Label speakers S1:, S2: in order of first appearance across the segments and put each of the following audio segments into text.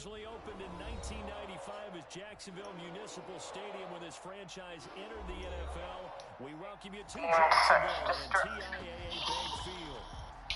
S1: Originally opened in 1995 as Jacksonville Municipal Stadium when this franchise entered the NFL. We welcome you to Jacksonville and TIAA Bank Field.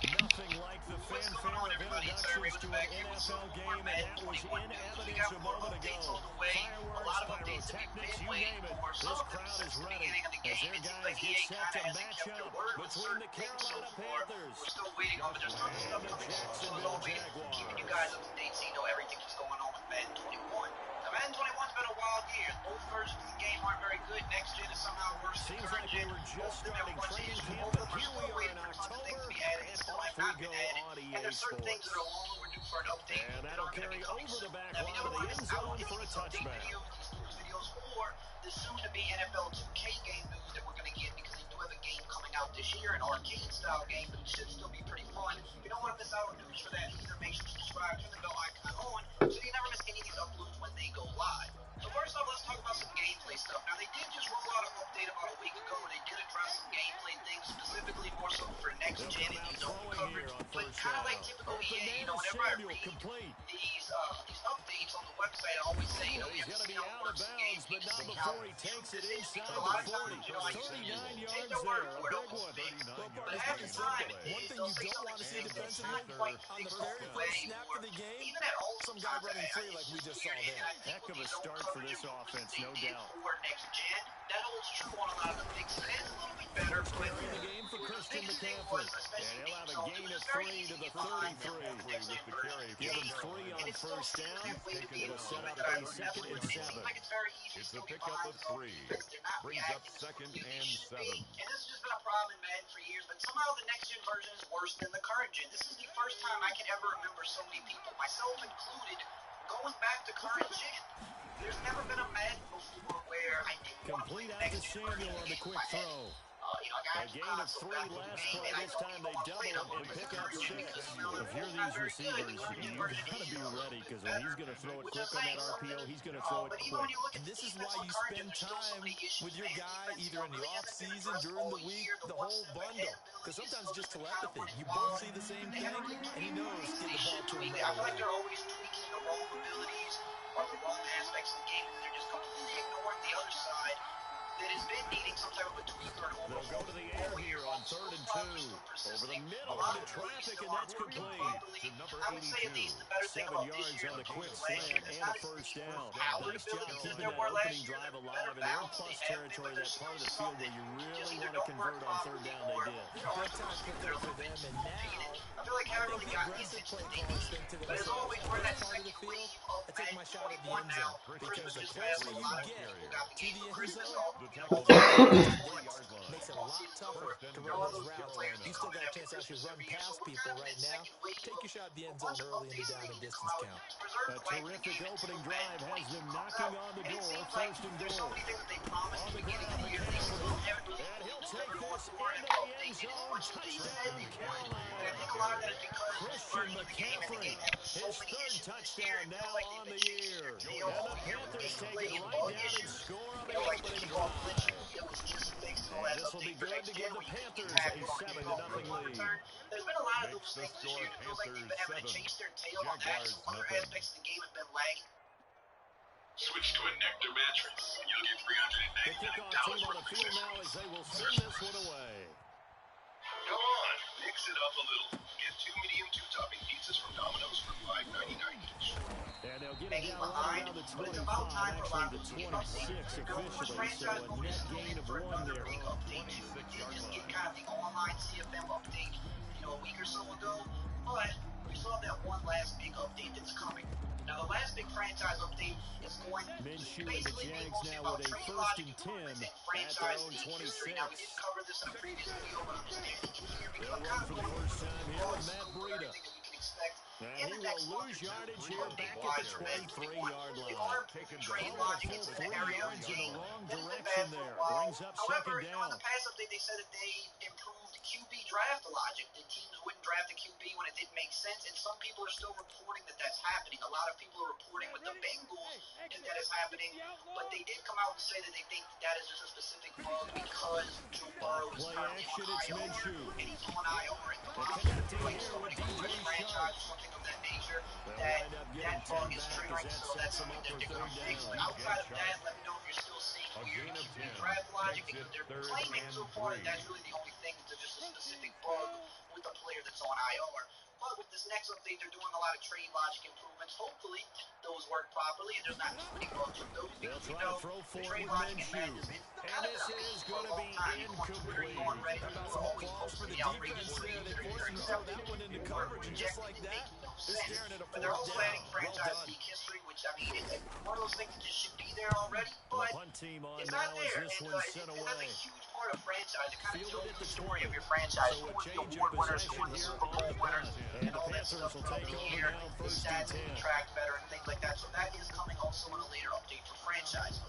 S1: Nothing like the fanfare of introductions to an NFL game, and that was in evidence a moment ago. Fireworks, pyrotechnics, you name it. This crowd is ready as their guys get set to match up between the Carolina Panthers and the Jacksonville Jaguars.
S2: Keeping you guys up to date so you know everything that's going on with Madden 21. Now, Madden 21's been a wild year. Both versions of the game aren't very good. Next gen is somehow worse than current gen.
S1: Seems like we were just starting training camp, but here we are in October, and off we go on EA
S2: And there's certain things
S1: Sports.
S2: that are long overdue for an update.
S1: And that'll carry over the back line of the end zone for a touchback.
S2: Videos or the soon-to-be NFL 2K game news that we're going to get because they do have a game coming out this year, an arcade-style game, but it should still be pretty fun. If you don't want to miss out on news for that either, make sure to subscribe, turn the bell icon on, so you never miss any of these uploads when they go live. So first off, let's talk about some gameplay stuff. Now, they did just roll out an update about a week ago, and they did address some gameplay things, specifically more so for next gen and new zone coverage. But kind of like typical EA, whenever I read these updates on the website, I always say,
S1: He's going to be out of bounds, but not before he takes it inside the 40. 39 yards there, a big one.
S2: But half the time,
S3: One thing you don't want to see defensively, on the very first snap of the game, some guy running free like we just saw there.
S1: Heck of a start for this offense, no doubt.
S2: Next gen, that holds true on a lot of the things. It is a little bit better, but
S1: In the game for Christian McCaffrey. And he'll have a gain of 3 to the 33. Give him 3 on first down. It'll set up a second and 7.
S4: It's a pickup of 3. Brings up second and 7.
S2: And this has just been a problem in Madden for years, but somehow the next gen version is worse than the current gen. This is the first time I can ever remember so many people, myself included, going back to current gen. There's never been a Madden before where I didn't want to play
S1: Complete
S2: the
S1: out
S2: next
S1: to
S2: gen
S1: Samuel
S2: version
S1: on the quick
S2: I had.
S1: throw.
S2: A
S1: gain of 3 last play. This time they double and pick up 6. If you're these receivers, you've got to be ready because when he's going to throw it quick on that RPO, he's going to throw it quick.
S3: And this is why you spend time with your guy either in the off-season, during the week, the whole bundle. Because sometimes it's just telepathy. You both see the same thing, and he knows get the ball to him
S2: I feel like they're always tweaking the wrong abilities or the wrong aspects of the game, and they're just completely ignoring the other side that has been needing some type of a tweak or an
S1: They'll go to the air here on 3rd and 2. Over the middle into traffic, and that's complete.
S4: To number
S2: I would say at least the better thing
S1: 7
S2: about this
S1: yards
S2: year
S1: on the
S2: than
S1: quick
S2: last year
S1: slant
S2: is
S1: and
S2: not
S1: a first down.
S2: power
S1: Nice job
S2: abilities
S1: keeping
S2: there
S1: that
S2: were last
S1: opening
S2: year.
S1: drive alive.
S2: Better
S1: And they're in
S2: balance
S1: plus
S2: they have,
S1: territory,
S2: but
S1: that
S2: there's
S1: part of the
S2: still
S1: field where you really want to
S2: don't
S1: convert
S2: work
S1: on 3rd down. They did.
S3: Big time pickup for them, and now
S2: I feel like I haven't really gotten
S3: aggressive
S2: into
S3: play
S2: the
S3: calls thing to the
S2: but as always, we're that
S3: part of
S2: second
S3: the field.
S2: wave of
S3: I take my
S2: Madden
S3: shot at the
S2: 21
S3: end
S2: now.
S3: zone because the
S2: Just
S3: closer
S2: passed
S3: you
S2: a lot of
S3: get
S2: people got the
S3: to
S2: game
S3: the
S2: for
S3: end
S2: Christmas
S3: zone,
S2: off.
S4: The
S3: the
S4: tackle
S3: makes it a lot tougher to run those routes. You still got a chance to actually run past people right now. Take your shot at the end zone early in the down and distance count.
S1: A terrific opening drive has them knocking on the door. 1st and goal. On the ground, McCaffrey. And he'll take this into the end zone. Touchdown, Carolina. Christian McCaffrey, his 3rd touchdown now on the year. And the Panthers take it right down and score on the opening drive. And this will be good to give the Panthers a 7-0 lead.
S2: There's been a lot of
S4: Makes
S2: those
S4: the
S2: things this year. It feels like they've been having to
S4: 7.
S2: chase their tail on
S4: Jaguars
S2: that. Other
S4: nothing.
S2: aspects of the game have been lagging.
S5: Switch to a Nectar mattress. You'll get
S1: The kickoff team
S5: $399
S1: on the field now as they will send this one away.
S5: Come on, mix it up a little. Get 2 medium 2-topping pizzas from Domino's for $5.99 each.
S1: And they'll get it down right around the 25, actually the 26 officially, so a net gain of 1 there.
S4: 26-yard
S2: Just
S4: line.
S2: get kind of the online CFM update, a week or so ago. But we still have that one last big update that's coming. Now, the last big franchise update is going to
S1: Minshew and the
S2: basically be
S1: Jags
S2: mostly
S1: now
S2: about
S1: with a
S2: trading
S1: 1st
S2: logic
S1: and 10
S2: improvements in
S1: at their
S2: franchise
S1: own
S2: history.
S1: 26.
S2: Now, we didn't cover this in a previous video, but I'm just taking it here because
S1: They'll
S2: I'm
S1: run
S2: kind of
S1: for the
S2: going
S1: first time here
S2: broad
S1: with Matt
S2: scope of
S1: Breida.
S2: everything that we can expect.
S1: And
S2: In
S1: he
S2: the
S1: will
S2: next month
S1: lose
S2: or two,
S1: yardage here back at the 23-yard
S2: they
S1: line.
S2: are trade logic
S1: Full
S2: into
S1: 3
S2: the area.
S1: yards in the wrong
S2: It's been
S1: direction
S2: bad for a
S1: there.
S2: while.
S1: Brings up
S2: However,
S1: 2nd
S2: on
S1: down.
S2: the pass update, they said that they improved QB draft logic. The teams wouldn't draft a QB when it didn't make sense, and some people are still reporting that that's happening. A lot of people are reporting with the Bengals that is happening, but they did come out and say that they think that is just a specific bug because Joe Burrow is currently on IR, and he's on IR in the hospital, like somebody who is franchise, something of that nature, that bug is triggering, so that's something that they're going to fix. But outside of that, let me know if you're still seeing weird QB draft logic, because they're claiming so far that that's really the only thing, it's just a specific bug with a player that's on IR. But with this next update, they're doing a lot of trade logic improvements. Hopefully, those work properly, and there's not too many bugs from those, because we know the trade logic in Madden has been kind of a thing for a long time. You want Twitter, you want Reddit, you are always posting the outrageous trades that are either accepted or rejected and making no sense. But they're also adding franchise league history, which, I mean, it's one of those things that just should be there already, but it's not there. And that's a huge part of franchise. It kind of tells the story of your franchise. Who was the award winners, who were the Super Bowl winners, and all that stuff throughout the year. The stats will be tracked better and things like that. So that is coming also in a later update for franchise.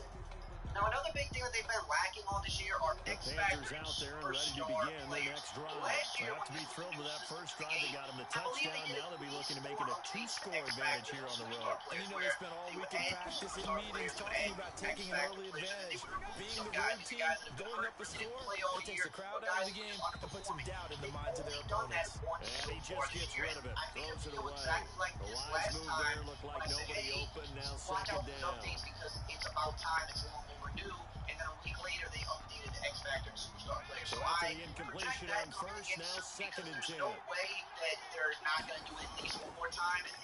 S2: Now, another big thing that they've been lacking on this year are X Factor
S1: out there and ready to begin their next drive.
S2: Last year,
S1: they have to be thrilled with that first drive. They got them the touchdown. Now they'll be looking to make it a 2-score advantage here on the road.
S3: And you know they spent all week in practice in meetings talking about taking an early advantage. Being the road team, going up a score, it takes the crowd out of the game and puts some doubt in the minds of their opponents.
S1: And he just gets rid of it. Throws it away. The wise move there looked like nobody open. Now second down.
S2: Because it's about time. It's long overdue. And then a week later, they updated the X Factor and Superstar player. So
S1: after the incompletion on first, now second and 10.
S2: There's no way that they're not going to do it at least one more time. And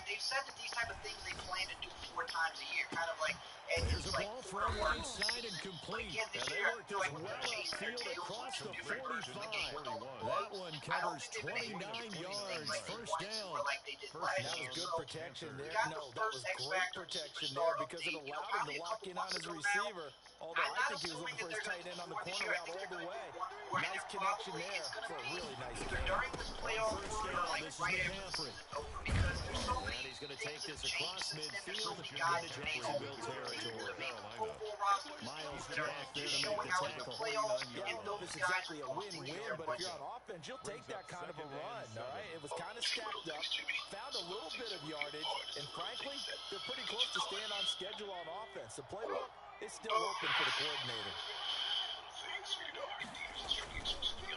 S2: they've said that these type of things they plan to do 4 times a year, kind of like. And
S1: there's a
S2: like
S1: ball from right side and complete. And they worked this well upfield across the 45. That one covers 29 yards. First down.
S3: That was good protection there. No, that was great protection there because it allowed him to lock in on his receiver. Although I think he was looking for his tight end on the corner route all the way. Nice connection there for a really nice game.
S2: During this playoff run, like right after the season over, because there's so many.
S1: And he's going to take this across midfield into Jacksonville territory. Miles Jack there to make the tackle.
S3: It's exactly a win-win, but if you're on offense, you'll take that kind of a run, all right? It was kind of stacked up, found a little bit of yardage, and frankly, they're pretty close to staying on schedule on offense. The playbook is still open for the coordinator.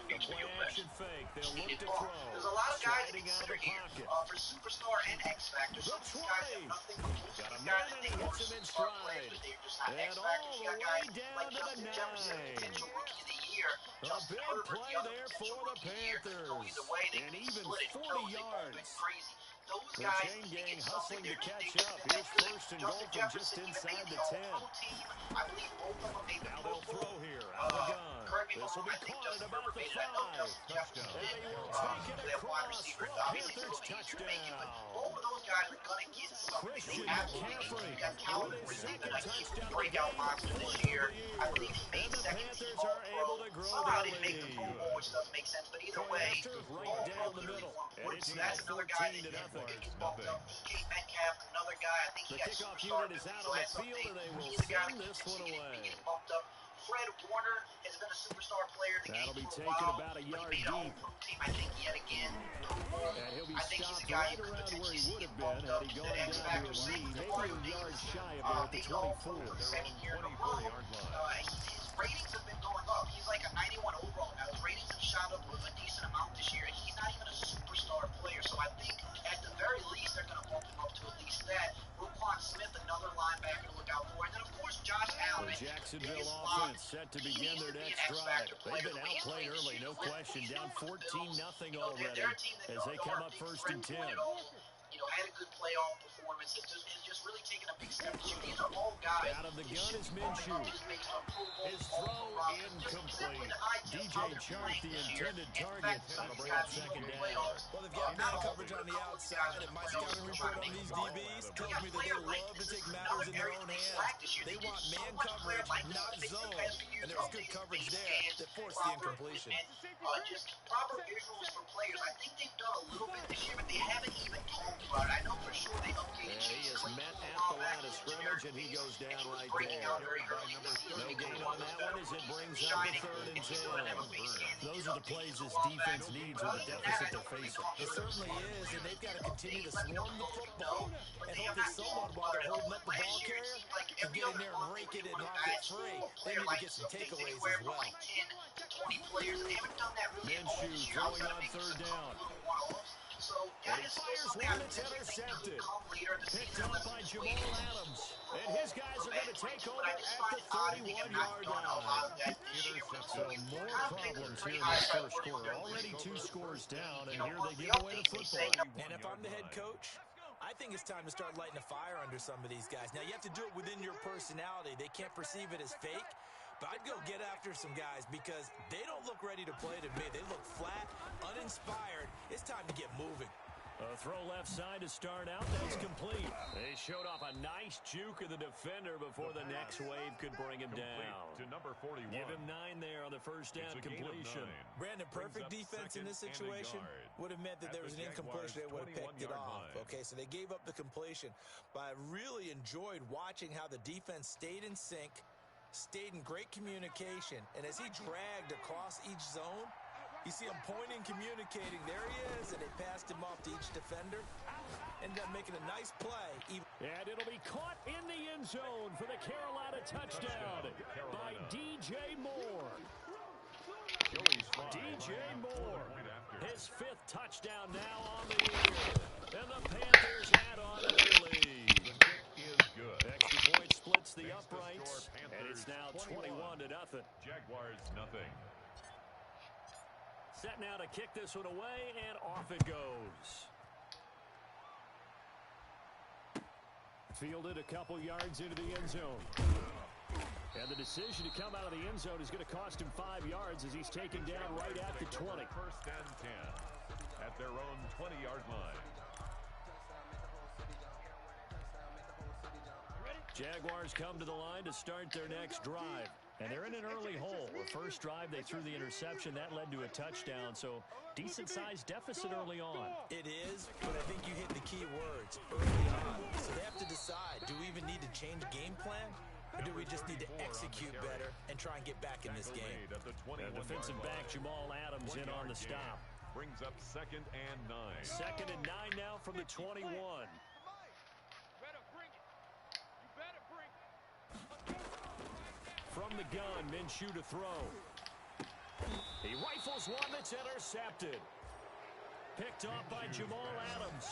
S1: The play action fake. They'll look to throw.
S2: There's a lot of guys to
S1: Sliding out of
S2: consider
S1: the
S2: here
S1: pocket.
S2: for Superstar and X Factor. Some of these guys have nothing to lose.
S1: Got a
S2: These
S1: man
S2: guys that
S1: and
S2: they
S1: he
S2: are
S1: hits him in
S2: Superstar
S1: stride.
S2: players, but they're just not
S1: And
S2: X
S1: all
S2: Factors.
S1: the
S2: You got
S1: way
S2: guys
S1: down
S2: like
S1: to the
S2: Justin Jefferson,
S1: 9.
S2: potential rookie of the year.
S1: A
S2: Justin
S1: big
S2: Herbert,
S1: play
S2: the other
S1: there
S2: potential
S1: for the
S2: rookie of the year. Could go either way. They
S1: And
S2: could
S1: even
S2: split it.
S1: 40
S2: They've all
S1: yards.
S2: been crazy. Those
S1: The
S2: guys,
S1: chain
S2: they
S1: gang
S2: get
S1: hustling
S2: something.
S1: to
S2: They're
S1: catch up. Here's first and goal from just inside the 10.
S2: I believe both of them made the
S1: Now
S2: Pro
S1: they'll
S2: Bowl.
S1: throw here. Out of the gun.
S2: Correct me if
S1: This
S2: I'm
S1: will
S2: wrong.
S1: be
S2: I think
S1: caught at
S2: Justin
S1: about
S2: Herbert
S1: the
S2: made it. I know
S1: 5.
S2: Justin Jefferson
S1: And
S2: did.
S1: they will take it
S2: That wide
S1: across
S2: receiver,
S1: for
S2: obviously,
S1: Panthers
S2: still a major make it, but
S1: touchdown.
S2: both of those guys are going to get something.
S1: Christian
S2: Absolutely.
S1: McCaffrey
S2: You got Calvin
S1: with his
S2: Ridley,
S1: second
S2: a
S1: touchdown
S2: breakout
S1: of the
S2: monster this
S1: game,
S2: year.
S1: fourth
S2: I believe he made
S1: And the
S2: second
S1: Panthers
S2: team
S1: are
S2: All-Pro.
S1: able to grow
S2: Somehow
S1: their
S2: didn't make the Pro
S1: lead.
S2: Bowl, which doesn't make sense, but either way,
S1: Masters right
S2: All-Pro
S1: down the
S2: 31
S1: middle. And
S2: points.
S1: it's
S2: So
S1: now
S2: that's another guy
S1: 14 to
S2: that
S1: nothing.
S2: gets bumped up. DK Metcalf, another guy. I think
S1: The
S2: he got
S1: kickoff
S2: superstar
S1: unit is out
S2: ability.
S1: on the
S2: So
S1: field, and they will
S2: he's the guy
S1: send
S2: that
S1: this
S2: keeps
S1: one
S2: getting
S1: away.
S2: bumped up. Fred Warner has been a superstar player in the
S1: That'll
S2: game
S1: be
S2: for a
S1: taken
S2: while,
S1: about a
S2: but
S1: yard
S2: he made an
S1: deep.
S2: All-Pro team, I think, yet again.
S1: And he'll be
S2: I think he's
S1: stopped
S2: a guy
S1: right
S2: you could
S1: around where
S2: potentially
S1: he
S2: see
S1: would
S2: get
S1: have been
S2: bumped
S1: had
S2: up
S1: he
S2: to
S1: gone
S2: that
S1: down
S2: X
S1: to
S2: Factor.
S1: his
S2: Same
S1: knee.
S2: with
S1: Maybe
S2: Amari
S1: a yard
S2: Davis.
S1: shy of it at the
S2: Big All-Pro
S1: 24.
S2: for the second year in a row. His ratings have been going up. He's like a 91 overall now. His ratings have shot up a decent amount this year, and he's not even a superstar player. So I think at the very least they're going to bump him up to at least that. Roquan Smith, another linebacker to look out for, and then of course Josh Allen.
S1: The Jacksonville offense set to begin their next drive. They've been outplayed early, no question, down 14-0 already as they come up first and 10.
S2: You know, had a good playoff performance. It's just really taking a big step this year. These are all guys.
S1: Out of the gun is Minshew. His throw incomplete. DJ Chark, the intended target. That'll bring up second down.
S3: Well, they've got man coverage on the outside, and my scouting report on these DBs tells me that they love to take matters in their own hands. They want man coverage, not zone. And there's good coverage there that forced the incompletion.
S2: Just proper visuals for players. I think they've done a little bit this year, but they haven't even talked about it. I know for sure they updated
S1: And he is met at the line of scrimmage, and he goes down right there. No gain on that one as it brings up a 3rd and 10.
S3: Those are the plays this defense needs with the deficit they're facing. It certainly is, and they've got to continue to swarm the football and hope that someone, while they're holding up the ball carrier, can get in there and rake it and knock it free. They need to get some takeaways as well.
S2: 20 players, and they haven't done that really all
S1: Minshew
S2: year.
S1: throwing on 3rd down.
S2: So that is still something I think
S1: intercepted.
S2: come later in the
S1: Picked
S2: season.
S1: up by Jamal Adams. And his guys are going to take over at the 31-yard line. So more problems here in this first quarter. Already 2 scores down, and here they give away the football.
S3: And if I'm the head coach, I think it's time to start lighting a fire under some of these guys. Now, you have to do it within your personality. They can't perceive it as fake. But I'd go get after some guys because they don't look ready to play to me. They look flat, uninspired. It's time to get moving.
S1: A throw left side to start out. That's complete. They showed off a nice juke of the defender before the next wave could bring him down.
S4: To number 41.
S1: Give him 9 there on the first down completion.
S3: Brandon, perfect defense in this situation would have meant that there was an incompletion that would have picked it off. Okay, so they gave up the completion. But I really enjoyed watching how the defense stayed in sync, stayed in great communication, and as he dragged across each zone, you see him pointing, communicating. There he is, and they passed him off to each defender. Ended up making a nice play.
S1: And it'll be caught in the end zone for the Carolina touchdown by DJ Moore. DJ Moore, his 5th touchdown now on the year. And the Panthers add on to their lead. Extra point splits the uprights, and it's now 21-0.
S4: Jaguars nothing.
S1: Set now to kick this one away, and off it goes. Fielded a couple yards into the end zone. And the decision to come out of the end zone is going to cost him 5 yards as he's taken down right at the 20.
S4: First and 10 at their own 20-yard line.
S1: Jaguars come to the line to start their next drive. And they're in an early hole. The first drive, they threw the interception. That led to a touchdown. So, decent-sized deficit early on.
S3: It is, but I think you hit the key words early on. So they have to decide, do we even need to change game plan? Or do we just need to execute better and try and get back in this game?
S1: And defensive back Jamal Adams in on the stop.
S4: Brings up 2nd and 9.
S1: 2nd and 9 now from the 21. From the gun, Minshew to throw. He rifles one that's intercepted. Picked off by Jamal Adams.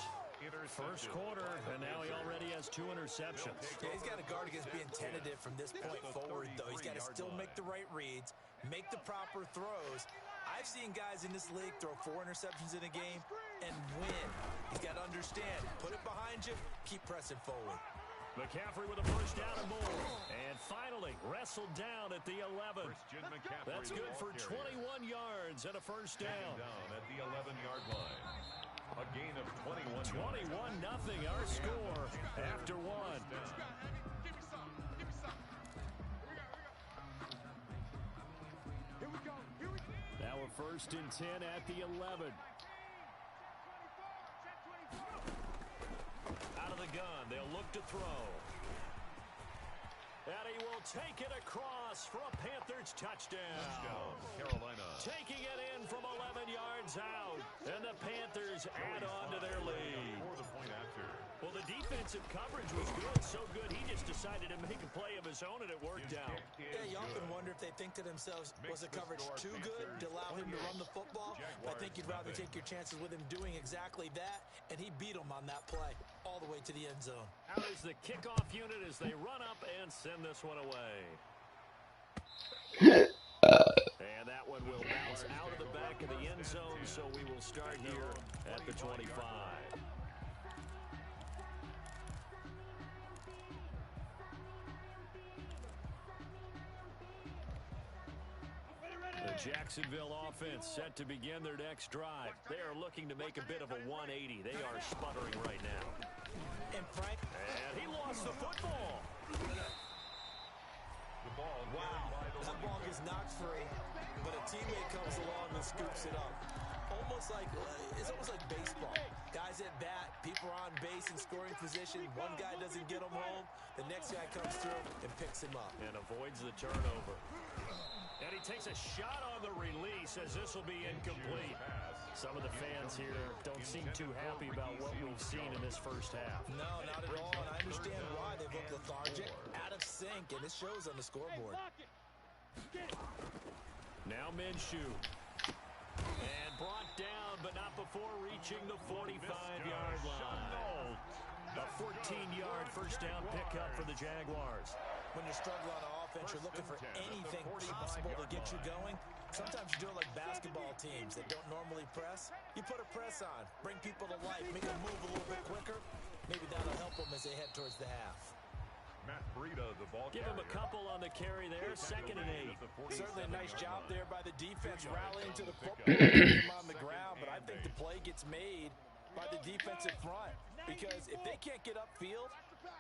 S1: First quarter, and now he already has 2 interceptions.
S3: Yeah, he's got to guard against being tentative from this point forward, though. He's got to still make the right reads, make the proper throws. I've seen guys in this league throw 4 interceptions in a game and win. He's got to understand, put it behind you, keep pressing forward.
S1: McCaffrey with a first down and more. And finally, wrestled down at the 11. That's good for 21 yards and a first down.
S4: Down at the 11-yard line. A gain of 21.
S1: 21-0 our score after 1. Now a first and 10 at the 11. Out of the gun, they'll look to throw. And he will take it across for a Panthers touchdown.
S4: Carolina.
S1: Taking it in from 11 yards out. And the Panthers add on to their lead.
S4: For the point after.
S1: Well, the defensive coverage was good, so good he just decided to make a play of his own, and it worked out.
S3: Yeah, you often wonder if they think to themselves, was the coverage too good to allow him to run the football? I think you'd rather take your chances with him doing exactly that, and he beat him on that play all the way to the end zone.
S1: Out is the kickoff unit as they run up and send this one away. And that one will bounce out of the back of the end zone, so we will start here at the 25. The Jacksonville offense set to begin their next drive. They are looking to make a bit of a 180. They are sputtering right now.
S3: And Frank,
S1: and he lost the football.
S4: The ball.
S3: Wow, that ball gets knocked free, but a teammate comes along and scoops it up. It's almost like baseball. Guys at bat, people are on base in scoring position. One guy doesn't get him home. The next guy comes through and picks him up.
S1: And avoids the turnover. And he takes a shot on the release as this will be incomplete. Some of the fans here don't seem too happy about what we've seen in this first half.
S3: No, not at all. And I understand why. They look lethargic, out of sync, and it shows on the scoreboard.
S1: Now Minshew. And brought down, but not before reaching the 45-yard line. A 14-yard first down pickup for the Jaguars.
S3: When you're struggling on offense, you're looking for anything possible to get you going. Sometimes you do it like basketball teams that don't normally press. You put a press on, bring people to life, make them move a little bit quicker. Maybe that'll help them as they head towards the half.
S4: Matt Breida, the ball
S1: Give him a couple on the carry there, 2nd and 8.
S3: Certainly a nice job there by the defense rallying to the football, getting him on the ground, but I think the play gets made by the defensive front because if they can't get upfield,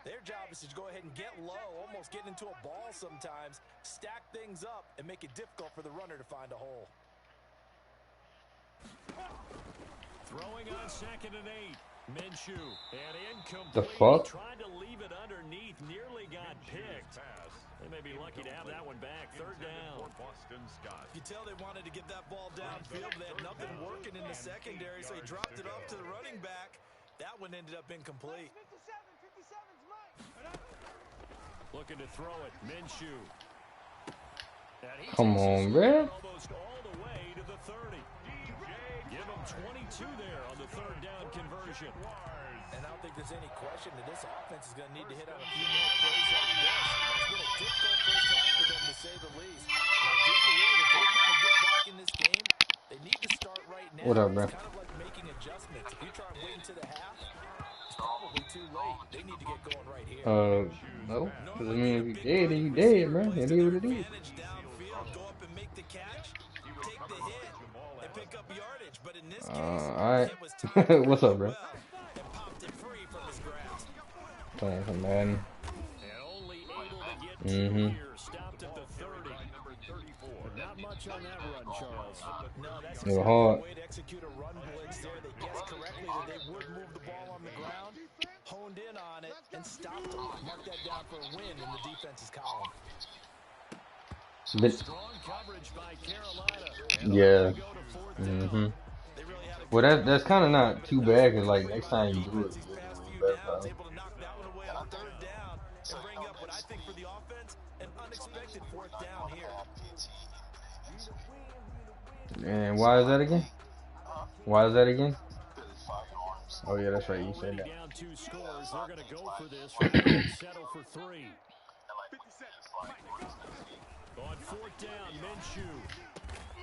S3: their job is to go ahead and get low, almost get into a ball sometimes, stack things up, and make it difficult for the runner to find a hole.
S1: Throwing on 2nd and 8. Minshew, and incomplete.
S6: The fuck?
S1: Tried to leave it underneath, nearly got picked. They may be lucky to have that one back. 3rd down.
S3: You tell they wanted to get that ball downfield. They had nothing working in the secondary, so he dropped it off to the running back. That one ended up incomplete.
S1: Looking to throw it, Minshew.
S6: Come on, man.
S1: Almost all the way to the 30. Give him 22 there on the 3rd down conversion.
S3: And I don't think there's any question that this offense is going to need to hit on a few more plays like this. It's been a difficult first half for them, to say the least. And I do believe if they're trying to get back in this game, they need to start right now.
S6: What up, man?
S3: It's kind of like making adjustments. If you try and wait until the half, it's probably too late. They need to get going right here.
S6: No. Because, I mean, if you dead, then you dead, man. It is what it is.
S3: Advantage downfield, go up and make the catch, take the hit, and pick up yardage. But in this case,
S6: Alright.
S3: it was timed
S6: What's up, bro?
S3: well and popped it free from his grasp.
S6: Playing some Madden.
S1: And only able to get 2 here. Stopped at the 30. Not much on that run, Charles.
S3: No, that's
S6: It was
S3: exactly
S6: hard.
S3: the way to execute a run blitz there. They guessed correctly that they would move the ball on the ground, honed in on it, and stopped them. Mark that down for a win in the defense's column.
S6: But,
S1: Strong coverage by Carolina.
S6: yeah.
S1: Go to 4th down.
S3: They really had a
S6: Well, that's kind of not too bad, because, like, next time you do it,
S3: these
S6: you
S3: past
S6: do
S3: few
S6: it
S3: downs,
S6: better.
S3: able to knock that one away on 3rd down and bring up what I think for the offense, an unexpected 4th down here.
S6: And why is that again? Why is that again? Oh, yeah, that's right. You said
S1: Already
S6: that.
S1: down 2 scores. They're going to go for this. Rather than settle for 3. On 4th down, Minshew.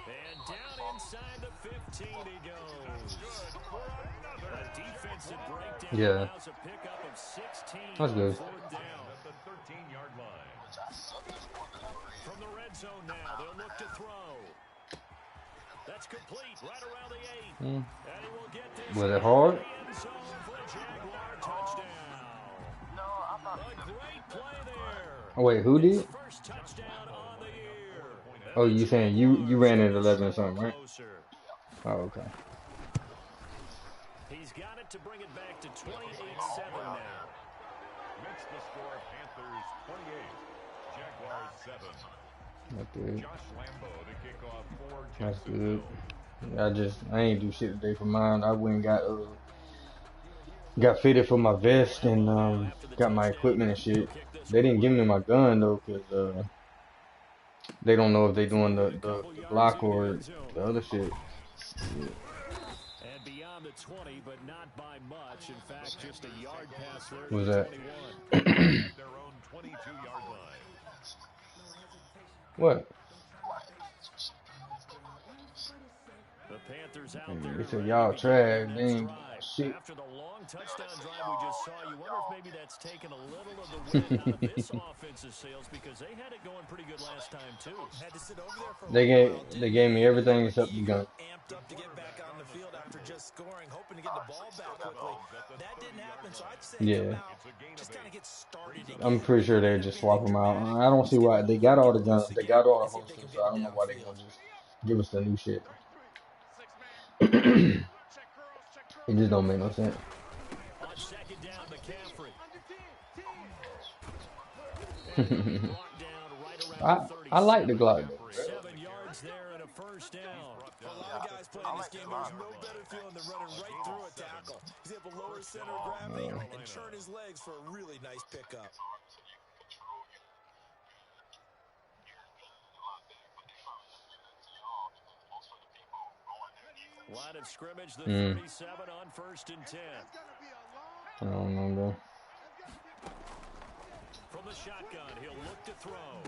S1: And down inside the 15 he goes. A defensive breakdown
S6: Yeah.
S1: allows a pickup of 16.
S6: That's good.
S1: 4th down.
S4: At the 13-yard line.
S1: From the red zone now, they'll look to throw. That's complete right around the 8. And he will get this
S6: Was it hard?
S1: in the end zone for a Jaguar touchdown. A great play there.
S6: Oh, wait, who did?
S1: First touchdown on the year.
S6: Oh, you saying you ran at 11 or something, right?
S1: Closer.
S6: Oh, okay.
S1: He's got it to bring it back to 28-7 now.
S4: Makes the score Panthers 28, Jaguars 7.
S6: That's good.
S4: Josh Lambo to kick off for
S6: That's
S4: Jacksonville.
S6: good. I ain't do shit today for mine. I went and got fitted for my vest and got my equipment and shit. They didn't give me my gun though, cause they don't know if they doing the block or the other shit.
S1: And beyond the 20, but not by much. In fact, just a yard pass there.
S6: What was that?
S1: 21.
S4: At their own 22-yard line.
S6: What?
S1: The Panthers out there.
S6: They said y'all trash. They ain't
S1: Drive.
S6: shit.
S1: After the long touchdown drive we just saw, you wonder if maybe that's taken a little of the wind out of this offense's sails because they had it going pretty good last time too.
S3: Had to sit over there for a
S6: They
S3: while.
S6: they gave me everything except the gun.
S3: Amped up to get back on the field after just scoring, hoping to get the ball back quickly. That didn't happen, so I'd say
S6: Yeah.
S3: come out, just kind of get started again.
S6: I'm pretty sure they just swap them out. I don't see why they got all the guns. They got all the holsters, so I don't know why they gonna just give us the new shit. It just don't make no sense.
S1: On second down, McCaffrey.
S6: I like the Glock.
S1: 7 yards there and a first down.
S3: For a lot of guys playing this game, there's no better feeling than running right through a tackle. He's able to lower his center of gravity and churn his legs for a really nice pickup.
S1: Line of scrimmage, the 37 on 1st and 10.
S6: I don't know, bro.
S1: From the shotgun, he'll look to throw.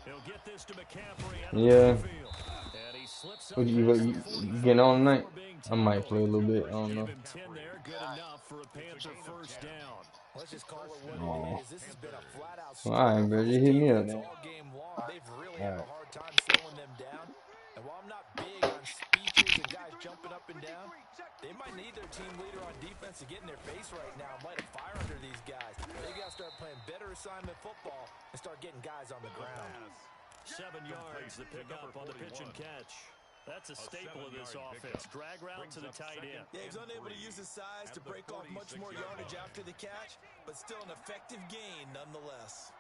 S1: He'll get this to McCaffrey.
S6: Yeah.
S1: And he slips up.
S6: You getting on tonight? I might play a little bit. I don't know.
S1: Give him 10 there, good enough for a Panther first down.
S3: Let's just call it what it is. This has been a flat-out
S6: All right, bro. Just hit me up, man.
S3: all game long. They've really had a hard time slowing them down. And while I'm not big on speeches and guys jumping up and down, they might need their team leader on defense to get in their face right now and light a fire under these guys. They got to start playing better assignment football and start getting guys on the ground.
S1: 7 yards, the pickup on the pitch and catch. That's a staple of this offense. Drag route to the tight end.
S3: Yeah, he's unable to use his size to break off much more yardage after the catch, but still an effective gain nonetheless.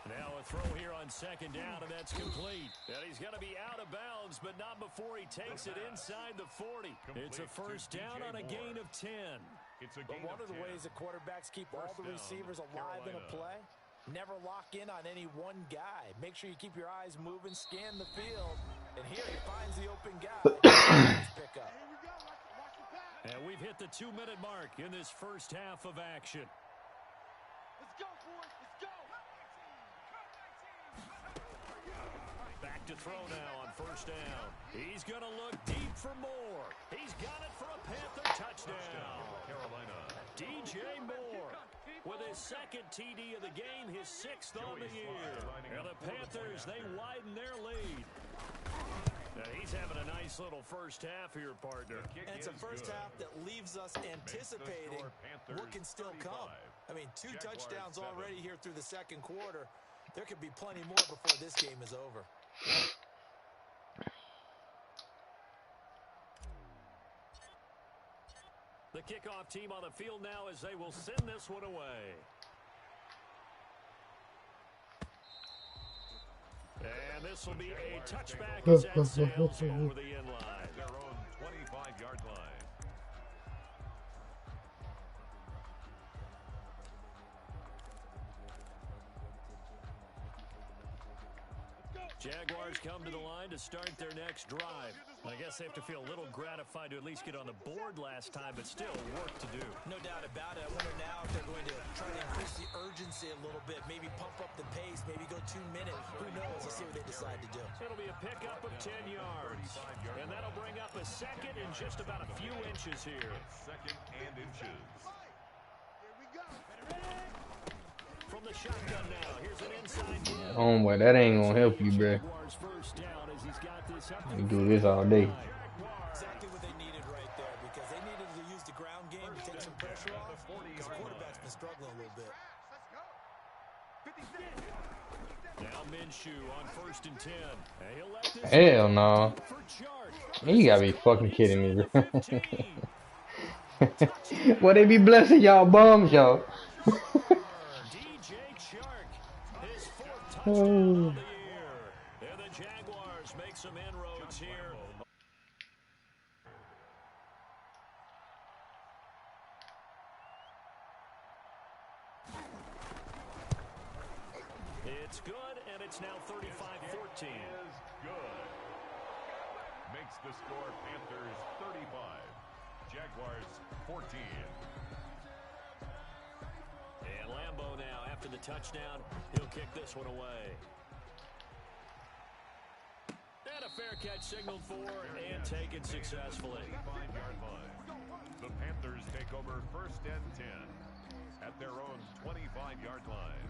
S1: Now a throw here on second down, and that's complete. And he's going to be out of bounds, but not before he takes it inside the 40. It's a first down on a gain of 10.
S3: But one of the ways that quarterbacks keep all the receivers alive in a play, never lock in on any one guy. Make sure you keep your eyes moving, scan the field, and here he finds the open guy. Pick up.
S1: And we've hit the 2-minute mark in this first half of action.
S7: Let's go, boys. Let's go.
S1: Back to throw now on first down. He's going to look deep for more. He's got it for a Panther touchdown. DJ Moore with his second TD of the game, his 6th on the year. And the Panthers, they widen their lead. Now he's having a nice little first half here, partner.
S3: And it's a first half that leaves us anticipating what can still come. I mean, 2 touchdowns already here through the second quarter. There could be plenty more before this game is over.
S1: The kickoff team on the field now as they will send this one away. And this will be a touchback as that sails over the end line.
S4: Their own 25-yard line.
S1: Jaguars come to the line to start their next drive. I guess they have to feel a little gratified to at least get on the board last time, but still work to do.
S3: No doubt about it. I wonder now if they're going to try to increase the urgency a little bit, maybe pump up the pace, maybe go 2 minutes. Who knows? Let's see what they decide to do.
S1: It'll be a pickup of 10 yards. And that'll bring up a second and just about a few inches here.
S4: Second and inches.
S7: Here we go.
S1: From the shotgun now, here's an inside hit.
S6: Oh boy, that ain't gonna help you, bro.
S1: Jaguars first down as he's got this up.
S6: You do this all day.
S3: Exactly what they needed right there, because they needed to use the ground game to take some pressure off, because the quarterback's been struggling a little bit.
S1: Now Minshew on 1st and 10. And he'll let this
S6: Hell no.
S1: for Chark.
S6: You gotta be fucking kidding me, bro. Well, they be blessing y'all bums, y'all.
S1: DJ Chark, his 4th touchdown of the year. And the Jaguars make some inroads here. It's good, and it's now 35-14.
S4: Is good. Makes the score Panthers 35. Jaguars 14.
S1: And Lambeau now, after the touchdown, he'll kick this one away. And a fair catch signaled for and taken successfully.
S4: 5-yard line. The Panthers take over 1st and 10 at their own 25-yard line.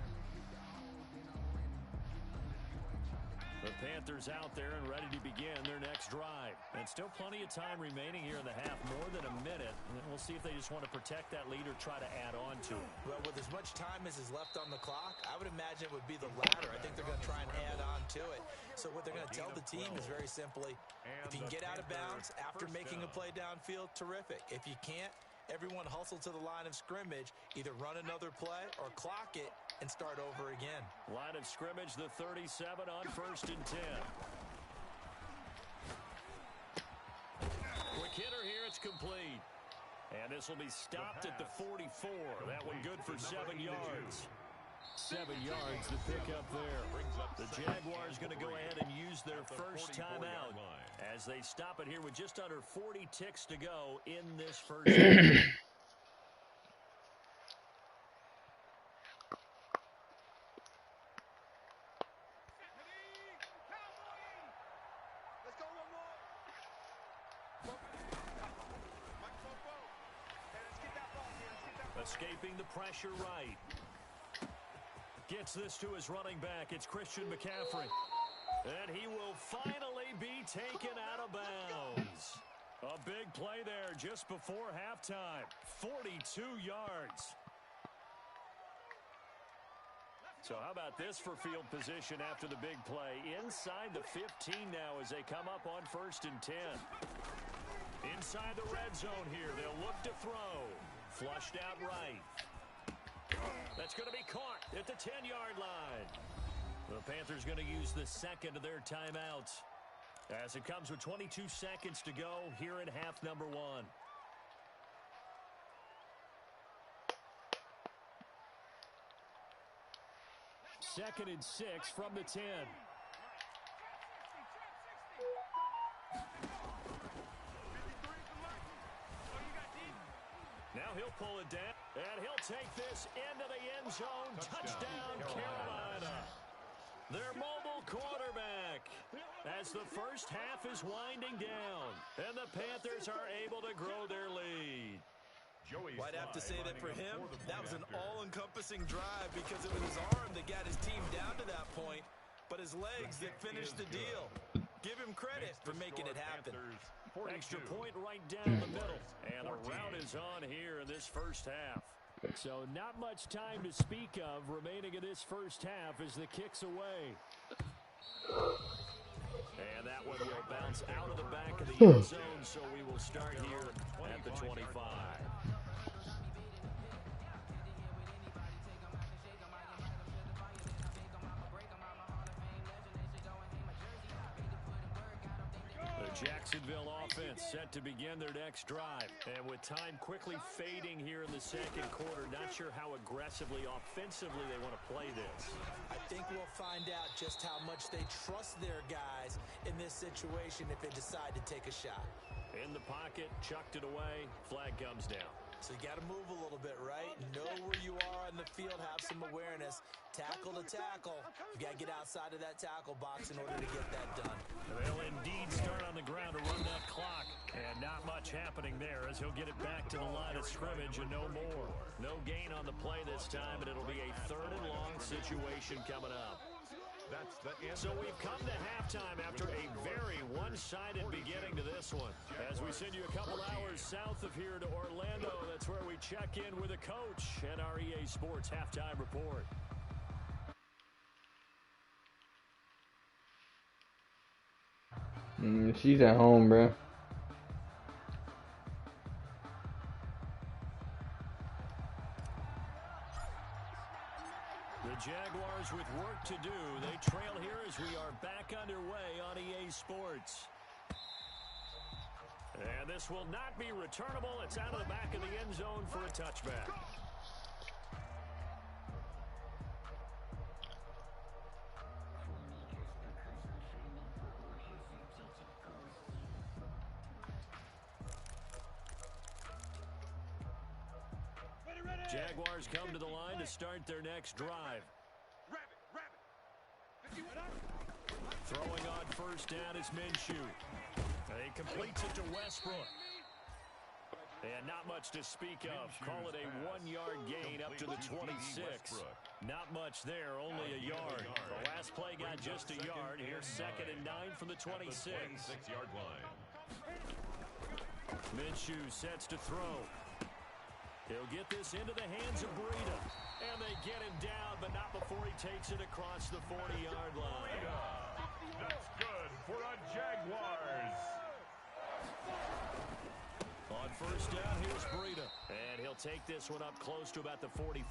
S1: The Panthers out there and ready to begin their next drive. And And still plenty of time remaining here in the half, more than a minute. And we'll see if they just want to protect that lead or try to add on to it.
S3: Well, with as much time as is left on the clock, I would imagine it would be the latter. I think they're going to try and add on to it. So what they're going to tell the team is very simply, if you can get out of bounds after making a play downfield, terrific. If you can't, everyone hustle to the line of scrimmage, either run another play or clock it and start over again.
S1: Line of scrimmage, the 37 on 1st and 10. Quick hitter here, it's complete. And this will be stopped at the 44. That one good for 7 yards. 7 yards to pick up there. The Jaguars going to go ahead and use their first timeout as they stop it here with just under 40 ticks to go in this first half. Escaping the pressure right. Gets this to his running back. It's Christian McCaffrey. And he will finally be taken out of bounds. A big play there just before halftime. 42 yards. So how about this for field position after the big play? Inside the 15 now as they come up on 1st and 10. Inside the red zone here. They'll look to throw. Flushed out right. That's going to be caught at the 10-yard line. The Panthers going to use the second of their timeouts as it comes with 22 seconds to go here in half number 1. Second and 6 from the 10. Now he'll pull it down, and he'll take this into the end zone. Touchdown, Carolina. Their mobile quarterback as the first half is winding down, and the Panthers are able to grow their lead.
S3: Well, I'd have to say that for him, that was an all-encompassing drive because it was his arm that got his team down to that point, but his legs that finished the deal. Give him credit for making it happen.
S1: Extra point right down the middle. And a rout is on here in this first half. So not much time to speak of remaining in this first half as the kick's away. And that one will bounce out of the back of the end zone, so we will start here at the 25. Jacksonville offense set to begin their next drive. And with time quickly fading here in the second quarter, not sure how aggressively, offensively they want to play this.
S3: I think we'll find out just how much they trust their guys in this situation if they decide to take a shot.
S1: In the pocket, chucked it away, flag comes down.
S3: So you got to move a little bit, right? Know where you are on the field, have some awareness. Tackle to tackle. You got to get outside of that tackle box in order to get that done.
S1: They'll indeed start on the ground to run that clock. And not much happening there as he'll get it back to the line of scrimmage and no more. No gain on the play this time, and it'll be a 3rd and long situation coming up. So we've come to halftime after a very one-sided beginning to this one. As we send you a couple hours south of here to Orlando, that's where we check in with a coach and our EA Sports Halftime Report.
S6: She's at home, bro.
S1: The Jaguars with work to do. They trail here as we are back underway on EA Sports. And this will not be returnable. It's out of the back of the end zone for a touchback. Jaguars come to the line to start their next drive. Throwing on first down is Minshew. He completes it to Westbrook. And not much to speak of. Call it a 1-yard gain up to the 26. Not much there, only a yard. The last play got just a yard. Here's 2nd and 9 from the 26.
S4: 26-yard line.
S1: Minshew sets to throw. He'll get this into the hands of Breida. And they get him down, but not before he takes it across the 40-yard line.
S4: That's good for a Jaguars.
S1: On first down, here's Breida. And he'll take this one up close to about the 45.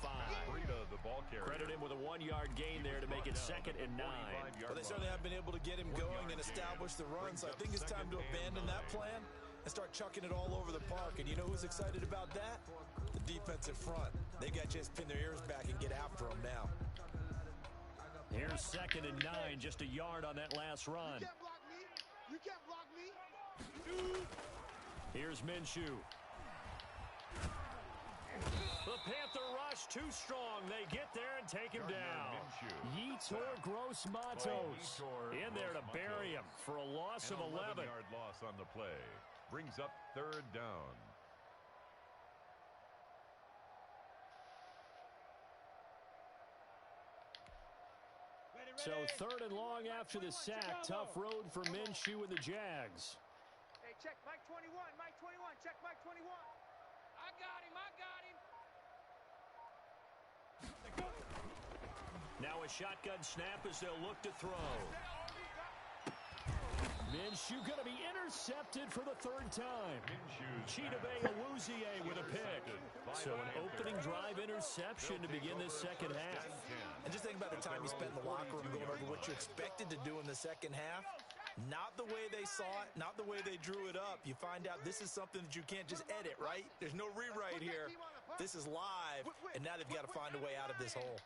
S4: Breida, the ball carrier.
S1: Credit him with a 1-yard gain there to make it 2nd and 9.
S3: Well, they certainly have been able to get him going and establish the run, so I think it's time to abandon that plan and start chucking it all over the park. And you know who's excited about that? The defensive front. They got to just pin their ears back and get after them now.
S1: Here's 2nd and 9, just a yard on that last run.
S7: You can't block me. You can't block me.
S1: Here's Minshew. The Panther rush too strong. They get there and take him down. Yetur Gross Matos in there to bury him for a loss of 11.
S4: 11-yard loss on the play. Brings up 3rd down.
S1: So 3rd and long after the sack. Tough road for Minshew and the Jags.
S7: Hey, check Mike 21. Mike 21. Check Mike 21. I got him. I got him.
S1: Now a shotgun snap as they'll look to throw. Minshew going to be intercepted for the 3rd time. Chidobe Awuzie with a pick. So an opening drive interception to begin this 2nd half.
S3: And just think about the time you spent in the locker room going over what you expected to do in the 2nd half. Not the way they saw it, not the way they drew it up. You find out this is something that you can't just edit, right? There's no rewrite here. This is live, and now they've got to find a way out of this hole.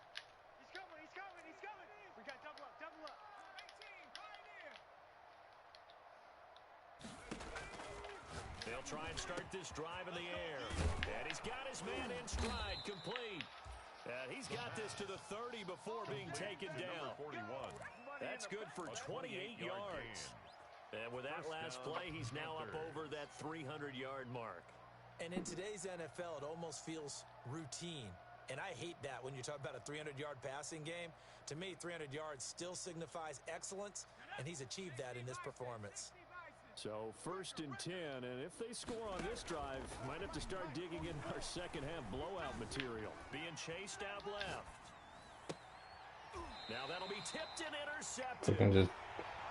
S7: He's coming. He's coming. He's coming. We got double up. Double up. 18. Pioneer.
S1: They'll try and start this drive in the air. And he's got his man in stride, complete. And he's got this to the 30 before being taken down.
S4: 41.
S1: That's good for 28 yards. And with that last play, he's now up over that 300-yard mark.
S3: And in today's NFL, it almost feels routine. And I hate that when you talk about a 300-yard passing game. To me, 300 yards still signifies excellence, and he's achieved that in this performance.
S1: So 1st and 10, and if they score on this drive, might have to start digging in our 2nd half blowout material. Being chased out left. Now that'll be tipped and intercepted.
S6: Just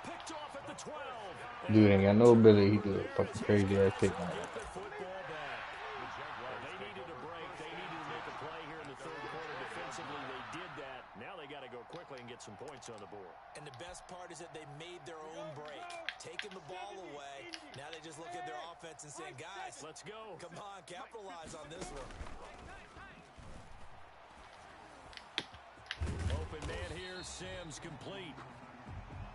S1: Picked off at the 12.
S6: dude ain't got no ability. He do a fucking crazy ass kick.
S1: Get the football back. Well, they needed a break. They needed to make a play here in the 3rd quarter. Defensively, they did that. Now they got to go quickly and get some points on the board.
S3: And the best part is that they made their own break, taking the ball away. Now they just look at their offense and saying, guys,
S1: Let's go.
S3: come on, capitalize on this one.
S1: Open man here, Sims complete.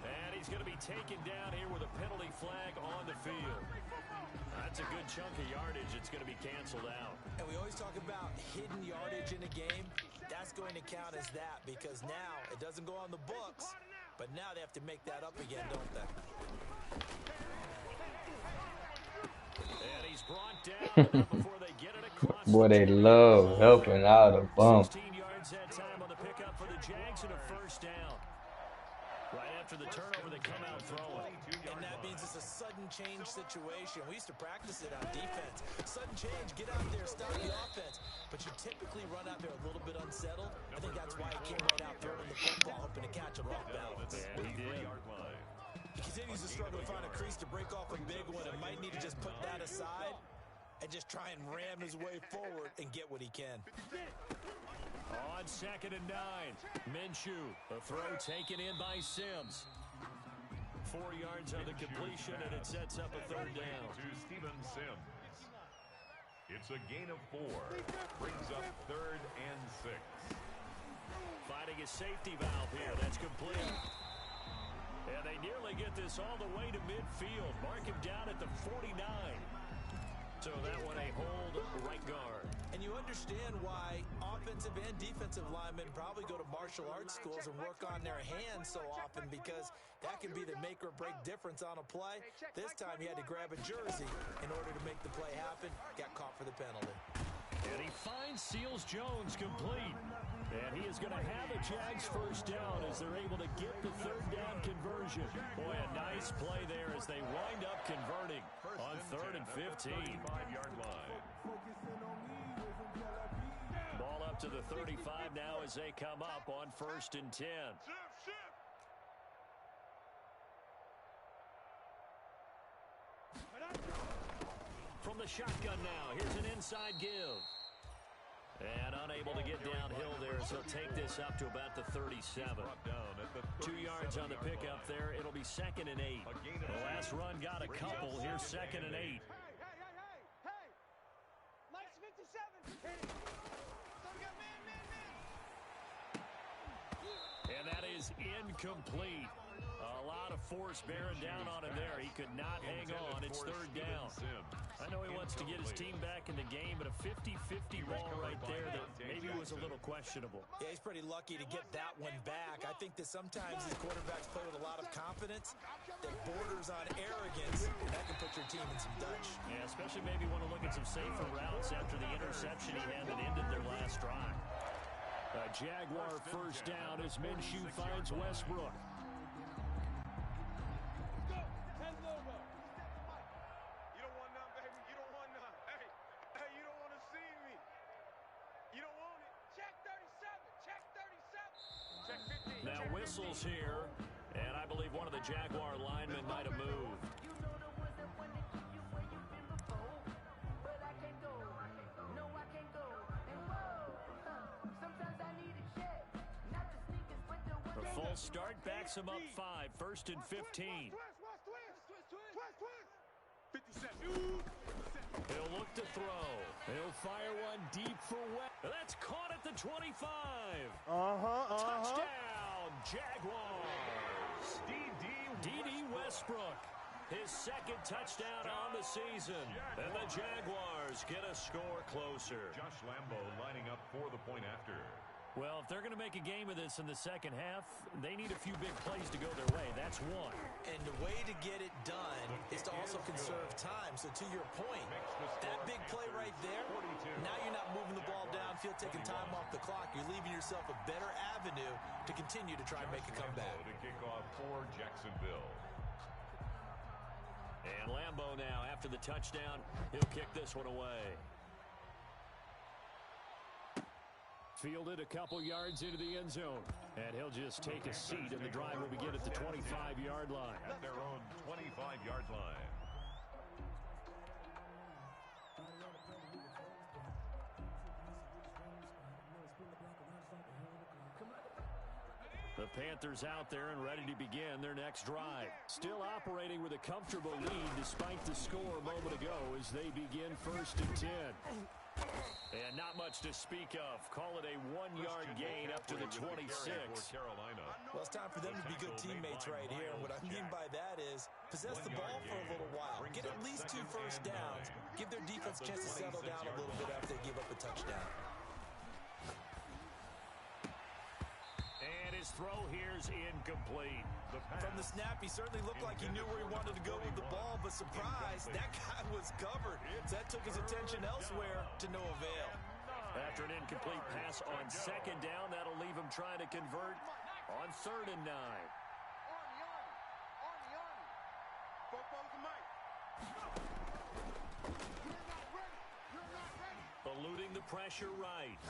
S1: And he's going to be taken down here with a penalty flag on the field. That's a good chunk of yardage. It's going to be canceled out.
S3: And we always talk about hidden yardage in a game. That's going to count as that because now it doesn't go on the books, but now they have to make that up again, don't they?
S1: And he's brought down before they get it across.
S6: Boy, they love helping out a bump.
S1: 16 yards that time on the pickup for the Jags and a 1st down. Right after the turnover, they come out throwing.
S3: And that means it's a sudden change situation. We used to practice it on defense. Sudden change, get out there, stop the offense. But you typically run out there a little bit unsettled. I think that's why he came right out throwing the football, hoping to catch him off balance.
S1: And he did.
S3: He continues to struggle to find a crease to break off a big one and might need to just put that aside and just try and ram his way forward and get what he can.
S1: On 2nd and 9, Minshew, a throw taken in by Sims. 4 yards on the completion, and it sets up a 3rd down.
S4: To Steven Sims. It's a gain of 4. Brings up 3rd and 6.
S1: Finding a safety valve here. That's complete. And they nearly get this all the way to midfield. Mark him down at the 49. So that one a hold right guard.
S3: And you understand why offense offensive and defensive linemen probably go to martial arts schools and work on their hands so often because that can be the make or break difference on a play. This time he had to grab a jersey in order to make the play happen. Got caught for the penalty.
S1: And he finds Seals Jones complete. And he is going to have a Jags first down as they're able to get the third down conversion. Boy, a nice play there as they wind up converting on 3rd and 15.
S4: 35-yard line.
S1: Ball up to the 35 now as they come up on 1st and 10. From the shotgun now, here's an inside give. And unable to get downhill there, so he'll take this up to about the 37. 2 yards on the pickup there. It'll be 2nd and 8. The last run got a couple. Here's 2nd and 8.
S7: Hey! Minus 57. Hit it. So we got man.
S1: And that is incomplete. A lot of force bearing down on him there. He could not hang on. It's 3rd down. I know he wants to get his team back in the game, but a 50-50 ball right there that maybe was a little questionable.
S3: Yeah, he's pretty lucky to get that one back. I think that sometimes these quarterbacks play with a lot of confidence that borders on arrogance, and that can put your team in some dutch.
S1: Yeah, especially maybe want to look at some safer routes after the interception he had that ended their last drive. A Jaguar first down as Minshew finds Westbrook. Now whistles here, and I believe one of the Jaguar linemen might have moved. The false start backs him up 5, 1st and 15. He'll look to throw. He'll fire one deep for West. That's caught at the 25. Touchdown, Jaguars. D.D. Westbrook, his 2nd touchdown on the season. And the Jaguars get a score closer.
S4: Josh Lambo lining up for the point after.
S1: Well, if they're going to make a game of this in the second half, they need a few big plays to go their way. That's one.
S3: And the way to get it done is to also conserve time. So to your point, that big play right there, now you're not moving the ball downfield, taking time off the clock. You're leaving yourself a better avenue to continue to try and make a comeback.
S4: To kick off for Jacksonville.
S1: And Lambo now, after the touchdown, he'll kick this one away. Fielded a couple yards into the end zone. And he'll just take a seat, and the drive will begin at the 25-yard line.
S4: At their own 25-yard line.
S1: The Panthers out there and ready to begin their next drive. Still operating with a comfortable lead despite the score a moment ago as they begin 1st and 10. And not much to speak of. Call it a 1-yard gain up to the 26.
S3: Well, it's time for them to be good teammates right here. And what I mean by that is possess the ball for a little while. Get at least 2 first downs. Give their defense a chance to settle down a little bit after they give up a touchdown.
S1: And his throw here's incomplete.
S3: From the snap, he certainly looked like he knew where he wanted to go with the ball, but surprise, that guy was covered. So that took his attention elsewhere to no avail.
S1: After an incomplete pass on 2nd down, that'll leave him trying to convert on 3rd and 9. Eluding the pressure right.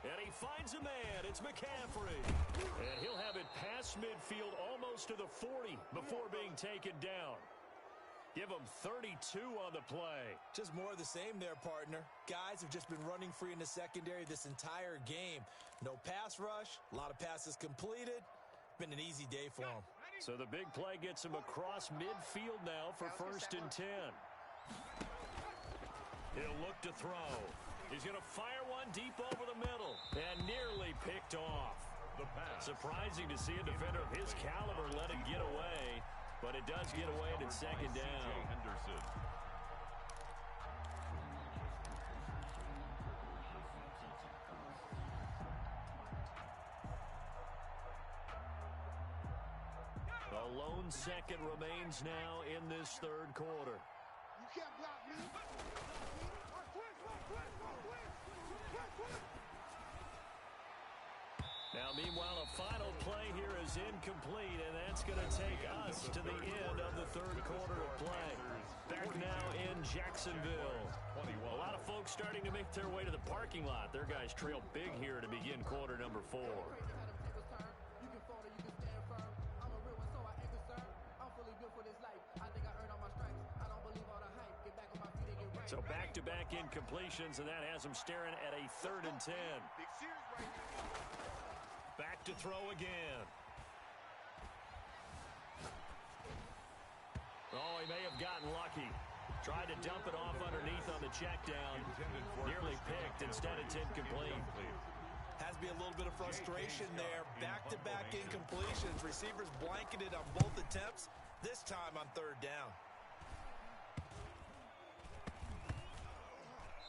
S1: And he finds a man. It's McCaffrey. And he'll have it past midfield almost to the 40 before being taken down. Give him 32 on the play.
S3: Just more of the same there, partner. Guys have just been running free in the secondary this entire game. No pass rush, a lot of passes completed. Been an easy day for him.
S1: So the big play gets him across midfield now for 1st and 10. He'll look to throw. He's going to fire one deep over the middle and nearly picked off.
S4: The pass.
S1: Surprising to see a defender of his caliber let it get away, but it does get away and it's 2nd down. lone second remains now in this third quarter.
S7: You can't block me.
S1: Now, meanwhile, a final play here is incomplete, and that's going to take us to the end of the third quarter of play. Back now in Jacksonville. A lot of folks starting to make their way to the parking lot. Their guys trail big here to begin quarter number 4. So back-to-back incompletions, and that has them staring at a 3rd and 10. Back to throw again. Oh, he may have gotten lucky. Tried to dump it off underneath on the check down. Nearly picked. Instead, it's incomplete.
S3: Has to be a little bit of frustration there. Back-to-back incompletions. Receivers blanketed on both attempts, this time on 3rd down.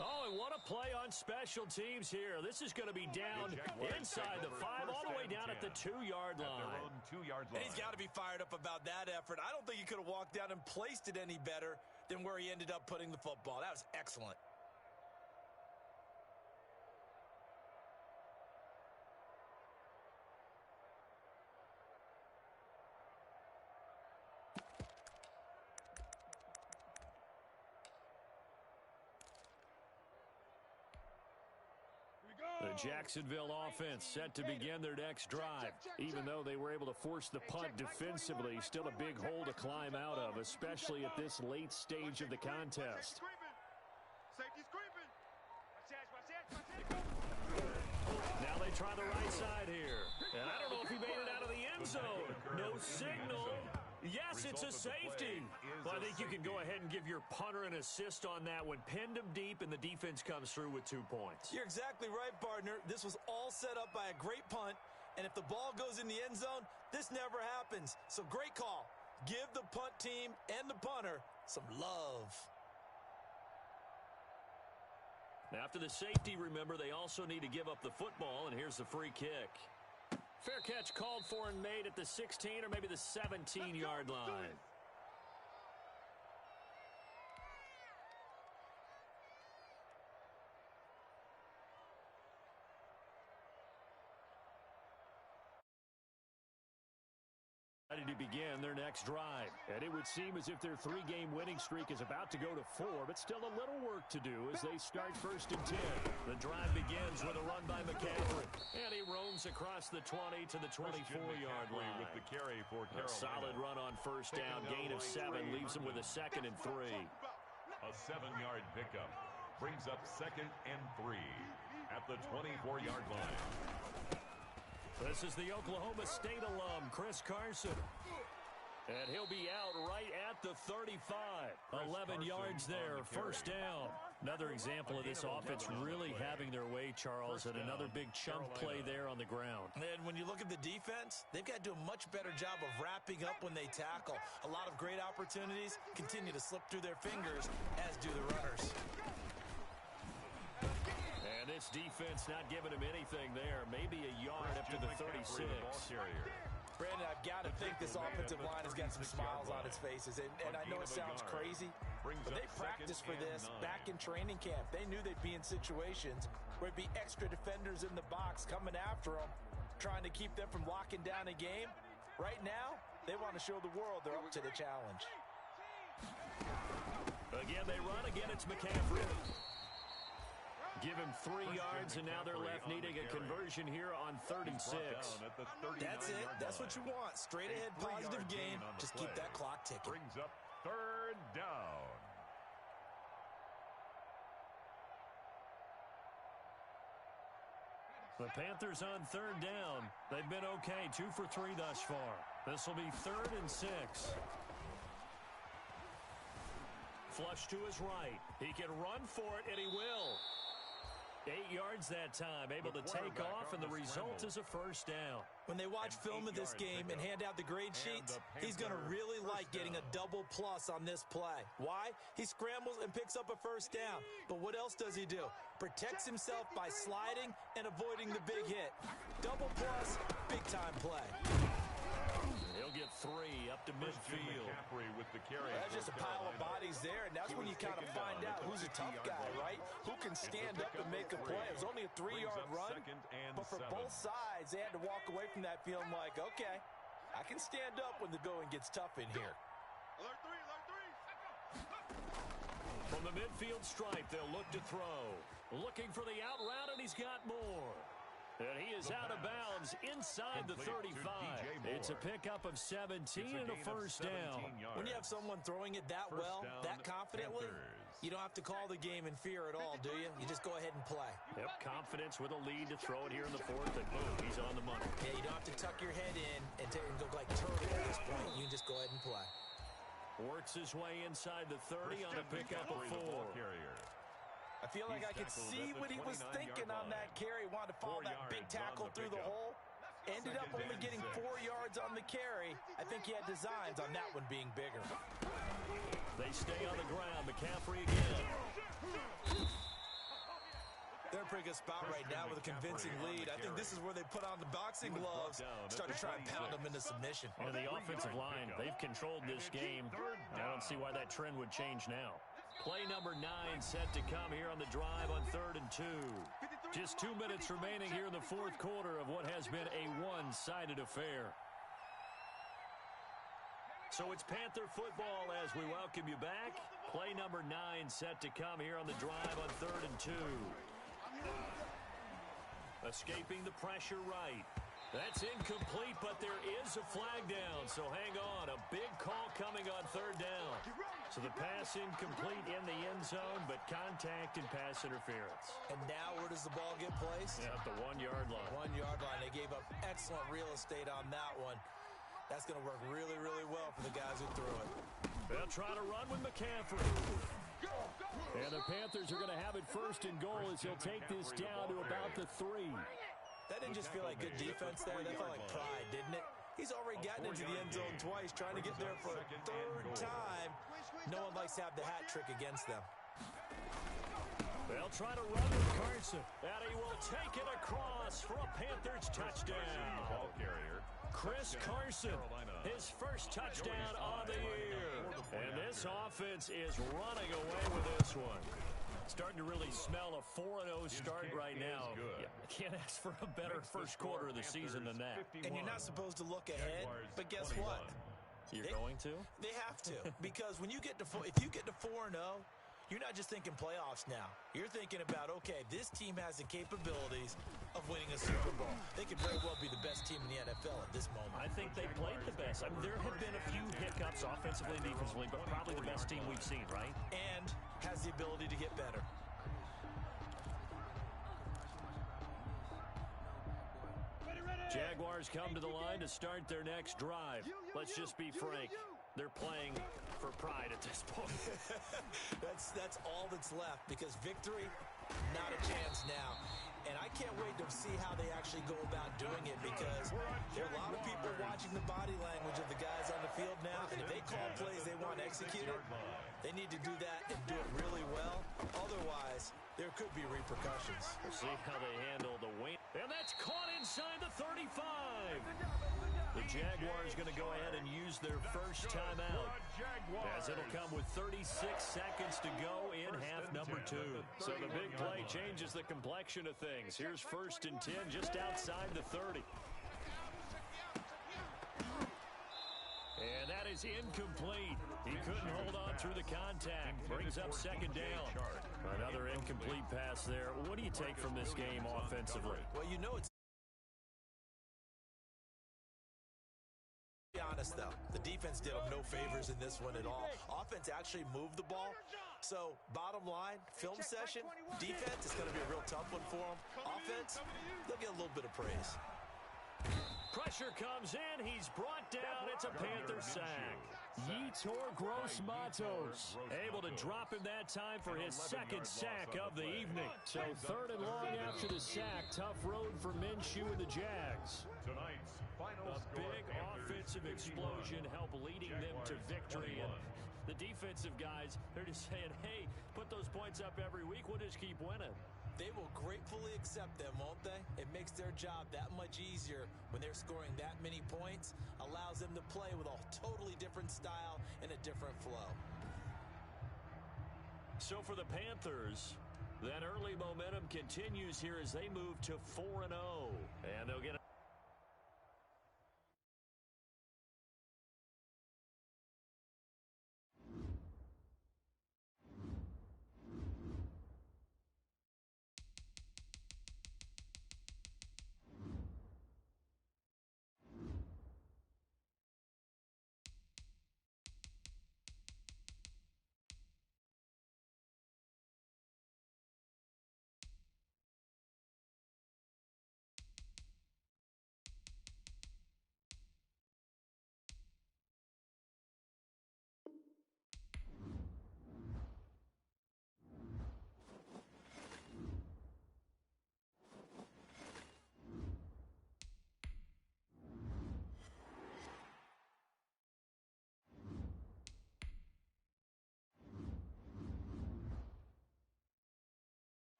S1: Oh, and what a play on special teams here. This is going to be down inside the 5, all the way down at the 2-yard line.
S3: And he's got to be fired up about that effort. I don't think he could have walked down and placed it any better than where he ended up putting the football. That was excellent.
S1: The Jacksonville offense set to begin their next drive. Even though they were able to force the punt defensively, still a big hole to climb out of, especially at this late stage of the contest. Now they try the right side here. And I don't know if he made it out of the end zone. No signal. Yes, it's a safety. Well, I think you can go ahead and give your punter an assist on that one. Pinned him deep, and the defense comes through with 2 points.
S3: You're exactly right, partner. This was all set up by a great punt, and if the ball goes in the end zone, this never happens. So great call. Give the punt team and the punter some love.
S1: After the safety, remember, they also need to give up the football, and here's the free kick. Fair catch called for and made at the 16 or maybe the 17-yard line. Ready to begin their next drive. And it would seem as if their 3-game winning streak is about to go to 4, but still a little work to do as they start 1st and 10. The drive begins with a run by McCaffrey. And he roams across the 20 to the 24-yard line.
S4: With the carry for
S1: A solid run on 1st down. Gain of 7 leaves him with a 2nd and 3.
S4: A 7-yard pickup brings up 2nd and 3 at the 24-yard line.
S1: This is the Oklahoma State alum, Chris Carson. And he'll be out right at the 35. 11 yards there, 1st down. Another example of this offense really having their way, Charles, and another big chunk play there on the ground.
S3: And when you look at the defense, they've got to do a much better job of wrapping up when they tackle. A lot of great opportunities continue to slip through their fingers, as do the runners.
S1: And this defense not giving him anything there. Maybe a yard up to the 36.
S3: Brandon, I've got to think this offensive line has got some smiles on its faces. And I know it sounds crazy, but they practiced for this back in training camp. They knew they'd be in situations where it'd be extra defenders in the box coming after them, trying to keep them from locking down a game. Right now, they want to show the world they're up to the challenge.
S1: Again, they run. Again, it's McCaffrey. Give him 3 yards, and now they're left needing a conversion here on 3rd and 6.
S3: That's it. That's what you want. Straight ahead, positive gain. Just keep that clock ticking.
S4: Brings up 3rd down.
S1: The Panthers on 3rd down. They've been okay, 2 for 3 thus far. This will be 3rd and 6. Flush to his right. He can run for it, and he will. 8 yards that time, able to take off, and the result is a 1st down.
S3: When they watch film of this game and hand out the grade sheets, he's going to really like getting a double plus on this play. Why? He scrambles and picks up a 1st down. But what else does he do? Protects himself by sliding and avoiding the big hit. Double plus, big time play.
S1: He'll get 3 up to midfield.
S4: With the carry.
S3: That's just a pile of bodies there, and that's when you kind of find out who's a tough guy, right? Who can stand up and make a play. It was only a 3-yard run, but for both sides, they had to walk away from that feeling like, okay, I can stand up when the going gets tough in here.
S7: Alert three.
S1: From the midfield stripe, they'll look to throw. Looking for the out route, and he's got more. And he is out of bounds inside the 35. It's a pickup of 17 and a first down.
S3: When you have someone throwing it that well, that confidently, you don't have to call the game in fear at all, do you? You just go ahead and play.
S1: Yep, confidence with a lead to throw it here in the fourth, and boom, he's on the money.
S3: Yeah, you don't have to tuck your head in and go like turtle at this point. You can just go ahead and play.
S1: Works his way inside the 30 on a pickup of 4.
S3: I feel like I could see what he was thinking on that carry. Wanted to follow that big tackle through the hole. Ended up only getting 4 yards on the carry. I think he had designs on that one being bigger.
S1: They stay on the ground. McCaffrey again.
S3: They're in a pretty good spot right now with a convincing lead. I think this is where they put on the boxing gloves, start to try and pound them into submission.
S1: And the offensive line, they've controlled this game. I don't see why that trend would change now. Play number 9 set to come here on the drive on 3rd and 2. Just 2 minutes remaining here in the fourth quarter of what has been a one-sided affair. So it's Panther football as we welcome you back. Play number 9 set to come here on the drive on 3rd and 2. Escaping the pressure right. That's incomplete, but there is a flag down, so hang on. A big call coming on 3rd down. So the pass incomplete in the end zone, but contact and pass interference.
S3: And now where does the ball get placed?
S1: Yeah, at the 1-yard line.
S3: 1-yard line. They gave up excellent real estate on that one. That's going to work really, really well for the guys who threw it.
S1: They'll try to run with McCaffrey. And the Panthers are going to have it 1st and goal as he'll take this down to about the 3.
S3: That didn't just feel like good defense there. That felt like pride, didn't it? He's already gotten into the end zone twice, trying to get there for a 3rd time. No one likes to have the hat trick against them.
S1: They'll try to run with Carson. And he will take it across for a Panthers touchdown.
S4: Ball carrier.
S1: Chris Carson, his first touchdown on the year. And this offense is running away with this one. Starting to really smell a 4-0 start right now. Yeah, I can't ask for a better first quarter of the season than that.
S3: And you're not supposed to look ahead, but guess what?
S1: You're going to?
S3: They have to, because when you get to if you get to 4-0, you're not just thinking playoffs now. You're thinking about, okay, this team has the capabilities of winning a Super Bowl. They could very well be the best team in the NFL at this moment.
S1: I think they played the best. I mean, there have been a few hiccups offensively and defensively, but probably the best team we've seen, right?
S3: And has the ability to get better.
S1: Jaguars come to the line to start their next drive. Let's just be frank. They're playing for pride at this point.
S3: That's all that's left, because victory, not a chance now. And I can't wait to see how they actually go about doing it, because there are a lot of people watching the body language of the guys on the field now, and if they call plays they want executed, they need to do that and do it really well. Otherwise, there could be repercussions.
S1: We'll see how they handle the win. And that's caught inside the 35. The Jaguars going to go ahead and use their first timeout, as it'll come with 36 seconds to go in half number 2. So the big play changes the complexion of things. Here's 1st and 10 just outside the 30. And that is incomplete. He couldn't hold on through the contact. Brings up 2nd down. Another incomplete pass there. What do you take from this game offensively?
S3: Well, you know it's... Be honest, though. The defense did them no favors in this one at all. Offense actually moved the ball. So, bottom line, film session, defense is going to be a real tough one for them. Offense, they'll get a little bit of praise.
S1: Pressure comes in. He's brought down. It's a Panther sack. Yetur Gross-Matos able to drop him that time for his 2nd sack of the evening. So 3rd and long after the sack. Tough road for Minshew and the Jags. A big offensive explosion helped leading them to victory. And the defensive guys, they're just saying, hey, put those points up every week. We'll just keep winning.
S8: They will gratefully accept them, won't they? It makes their job that much easier when they're scoring that many points, allows them to play with a totally different style and a different flow.
S1: So for the Panthers, that early momentum continues here as they move to 4-0. And they'll get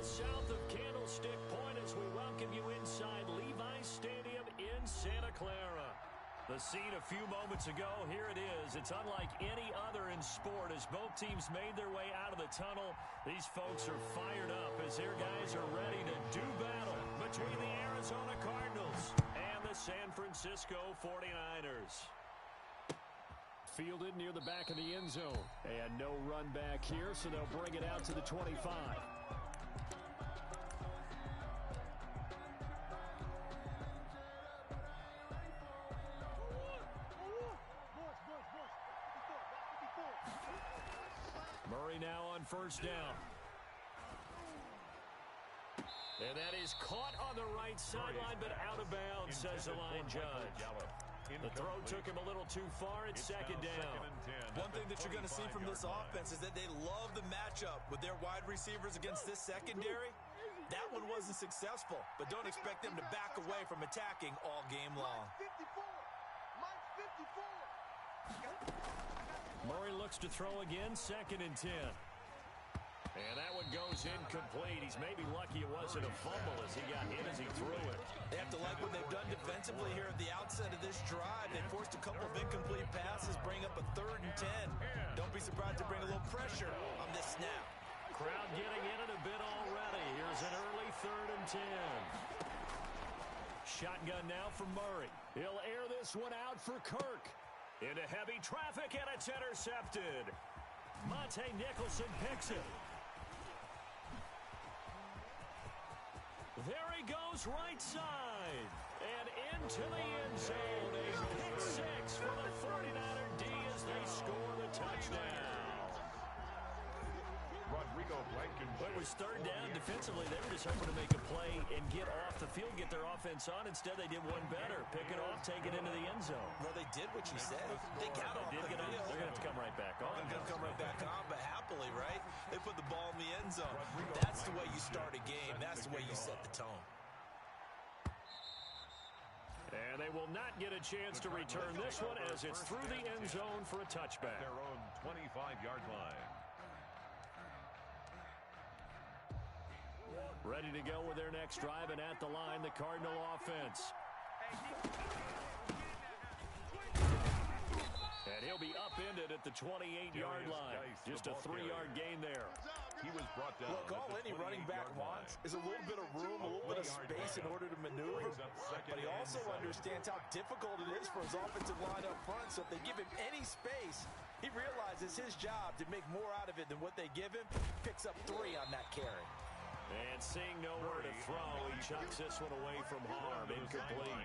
S1: south of Candlestick Point as we welcome you inside Levi's Stadium in Santa Clara. The scene a few moments ago, here it is. It's unlike any other in sport as both teams made their way out of the tunnel. These folks are fired up as their guys are ready to do battle between the Arizona Cardinals and the San Francisco 49ers. Fielded near the back of the end zone. And no run back here, so they'll bring it out to the 25. Murray now on first down. And that is caught on the right sideline, but out of bounds, says the line judge. The throw took him a little too far. It's second down.
S8: One thing that you're going to see from this offense is that they love the matchup with their wide receivers against this secondary. That one wasn't successful, but don't expect them to back away from attacking all game long.
S1: Murray looks to throw again, 2nd and 10. And that one goes incomplete. He's maybe lucky it wasn't a fumble as he got hit as he threw it.
S8: They have to like what they've done defensively here at the outset of this drive. They forced a couple of incomplete passes, bring up a 3rd and 10. Don't be surprised to bring a little pressure on this snap.
S1: Crowd getting in it a bit already. Here's an early 3rd and 10. Shotgun now from Murray. He'll air this one out for Kirk. Into heavy traffic, and it's intercepted. Monte Nicholson picks it. There he goes right side. And into the end zone. A pick six for the 49er D as they score the touchdown.
S4: Rodrigo Blankenship.
S1: Well, it was third down defensively. They were just hoping to make a play and get off the field, get their offense on. Instead, they did one better. Pick it off, take it into the end zone.
S8: Well, they did what you said. They got off the field.
S1: They're going to have to come right back on.
S8: They're going to come right back on, but happily, right? They put the ball in the end zone. That's the way you start a game. That's the way you set the tone.
S1: And they will not get a chance to return this one as it's through the end zone for a touchback.
S4: Their own 25-yard line.
S1: Ready to go with their next drive, and at the line, the Cardinal offense. And he'll be upended at the 28-yard line. Just a 3-yard gain there.
S4: He was brought down.
S8: Look, all any running back wants is a little bit of room, a little bit of space in order to maneuver. But he also understands how difficult it is for his offensive line up front. So if they give him any space, he realizes his job to make more out of it than what they give him. Picks up 3 on that carry.
S1: And seeing nowhere to throw, he chucks this one away from harm. Incomplete.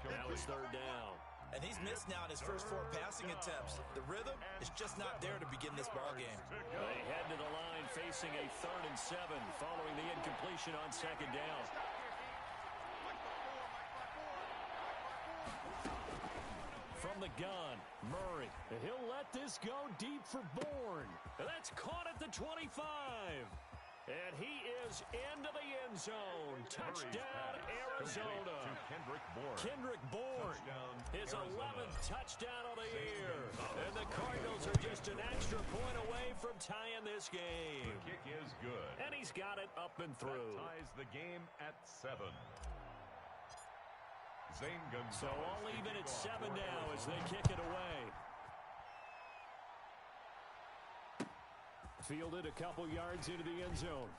S1: Now it's third down.
S8: And he's missed now in his first 4 passing attempts. The rhythm is just not there to begin this ball game.
S1: They head to the line facing a 3rd and 7 following the incompletion on second down. From the gun, Murray. He'll let this go deep for Bourne. That's caught at the 25. And he is into the end zone. Touchdown, Arizona. Kendrick Bourne, his 11th touchdown of the year. And the Cardinals are just an extra point away from tying this game.
S4: The kick is good.
S1: And he's got it up and through.
S4: That ties the game at 7. Zane Gonzalez.
S1: So all even at 7 now as they kick it away. Fielded a couple yards into the end zone.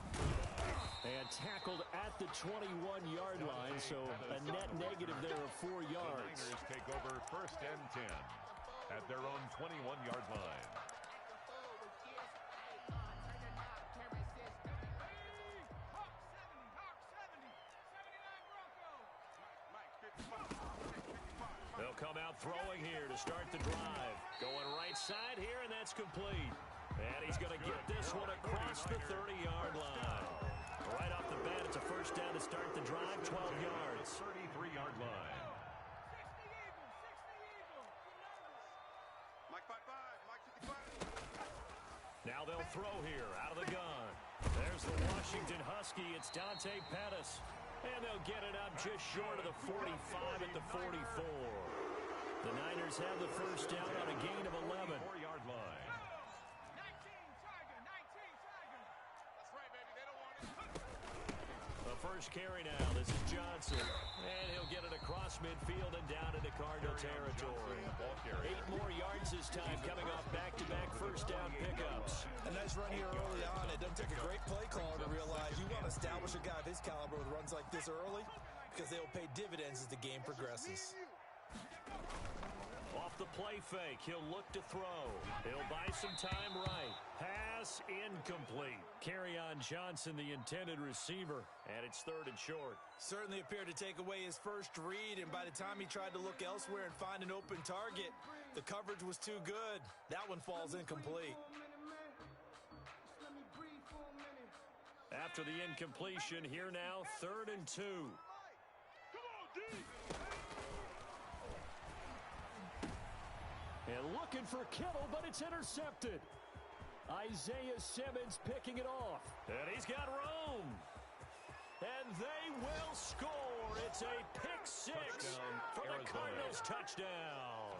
S1: And tackled at the 21-yard line, so a net negative there of 4 yards.
S4: The Niners take over 1st and 10 at their own 21-yard line.
S1: They'll come out throwing here to start the drive. Going right side here, and that's complete. And he's going to get this one across the 30-yard line. Right off the bat, it's a first down to start the drive, 12 yards.
S4: 33-yard line.
S1: Now they'll throw here out of the gun. There's the Washington Husky. It's Dante Pettis. And they'll get it up just short of the 45 at the 44. The Niners have the first down on a gain of 11.
S4: 4-yard line.
S1: The first carry now. This is Johnson. And he'll get it across midfield and down into Cardinal territory. 8 more yards this time, coming off back-to-back first down pickups.
S8: A nice run here early on. It doesn't take a great play caller to realize you want to establish a guy of his caliber with runs like this early because they'll pay dividends as the game progresses.
S1: Off the play fake, he'll look to throw. He'll buy some time right. Pass incomplete. Kerryon Johnson, the intended receiver, and it's 3rd and short.
S8: Certainly appeared to take away his first read, and by the time he tried to look elsewhere and find an open target, the coverage was too good. That one falls incomplete.
S1: After the incompletion, here now, 3rd and 2. And looking for Kittle, but it's intercepted. Isaiah Simmons picking it off. And he's got room. And they will score. It's a pick 6 for the Cardinals. Touchdown.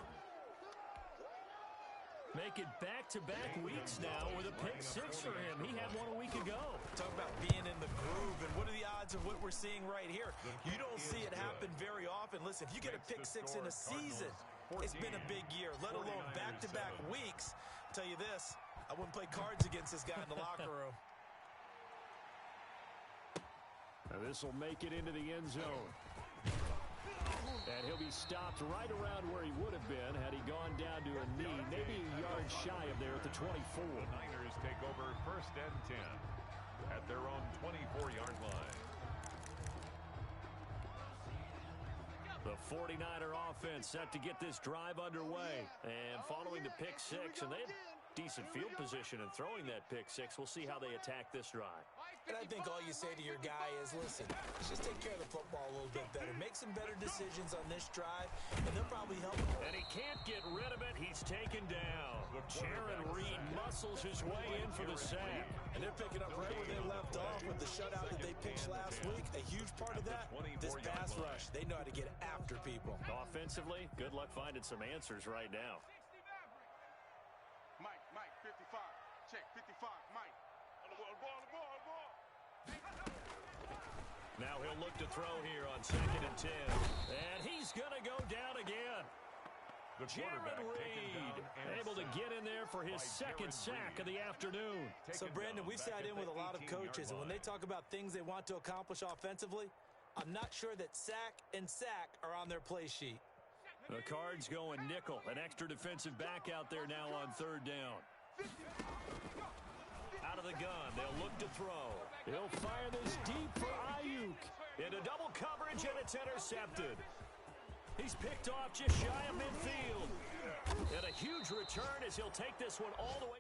S1: Make it back-to-back weeks now with a pick 6 for him. He had one a week ago.
S8: Talk about being in the groove, and what are the odds of what we're seeing right here? You don't see it happen very often. Listen, if you get a pick 6 in a season, it's been a big year, let alone back-to-back weeks. I'll tell you this, I wouldn't play cards against this guy in the locker room.
S1: Now this will make it into the end zone. And he'll be stopped right around where he would have been had he gone down to a knee, maybe a yard shy of there at the 24.
S4: The Niners take over 1st and 10 at their own 24-yard line.
S1: The 49er offense set to get this drive underway. And following the pick six, and they have decent field position in throwing that pick six. We'll see how they attack this drive.
S8: And I think all you say to your guy is, listen, just take care of the football a little bit better. Make some better decisions on this drive, and they'll probably help him.
S1: And he can't get rid of it. He's taken down. Jaron Reed muscles his way in for the sack.
S8: And they're picking up right where they left off with the shutout that they pitched last week. A huge part of that, this pass rush. They know how to get after people.
S1: Offensively, good luck finding some answers right now.
S7: Mike, 55. Check, 55, Mike. On the ball.
S1: Now he'll look to throw here on 2nd and 10. And he's going to go down again. Jaron Reed able to get in there for his second sack of the afternoon.
S8: So, Brandon, we sat in with a lot of coaches, and when they talk about things they want to accomplish offensively, I'm not sure that sack and sack are on their play sheet.
S1: The Cards going nickel. An extra defensive back out there now on 3rd down. Out of the gun, they'll look to throw. He'll fire this deep for Ayuk. Into double coverage, and it's intercepted. He's picked off just shy of midfield. And a huge return as he'll take this one all the way.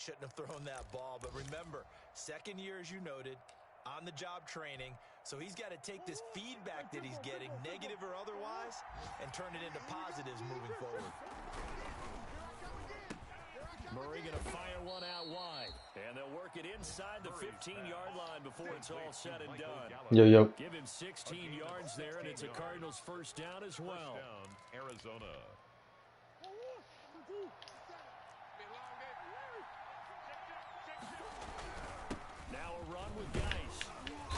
S8: Shouldn't have thrown that ball, but remember, second year, as you noted, on-the-job training, so he's got to take this feedback that he's getting, negative or otherwise, and turn it into positives moving forward.
S1: Murray going to fire one out wide, and they'll work it inside the 15-yard line before it's all said and done.
S6: Yo.
S1: Give him 16 yards there, and it's a Cardinals first down as well.
S4: Arizona.
S1: Now a run with Geis.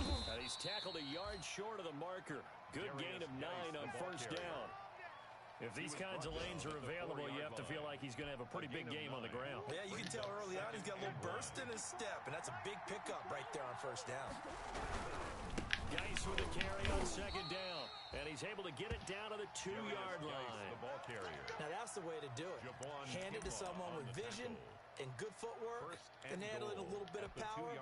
S1: And he's tackled a yard short of the marker. Good gain of 9 on first down. If these kinds of lanes are available, you have to feel like he's going to have a pretty big game on the ground.
S8: Yeah, you can tell early on he's got a little burst in his step, and that's a big pickup right there on first down.
S1: Geis with a carry on 2nd down, and he's able to get it down to the 2-yard line.
S8: Now that's the way to do it. Hand it to someone with vision and good footwork, and add in a little bit of power,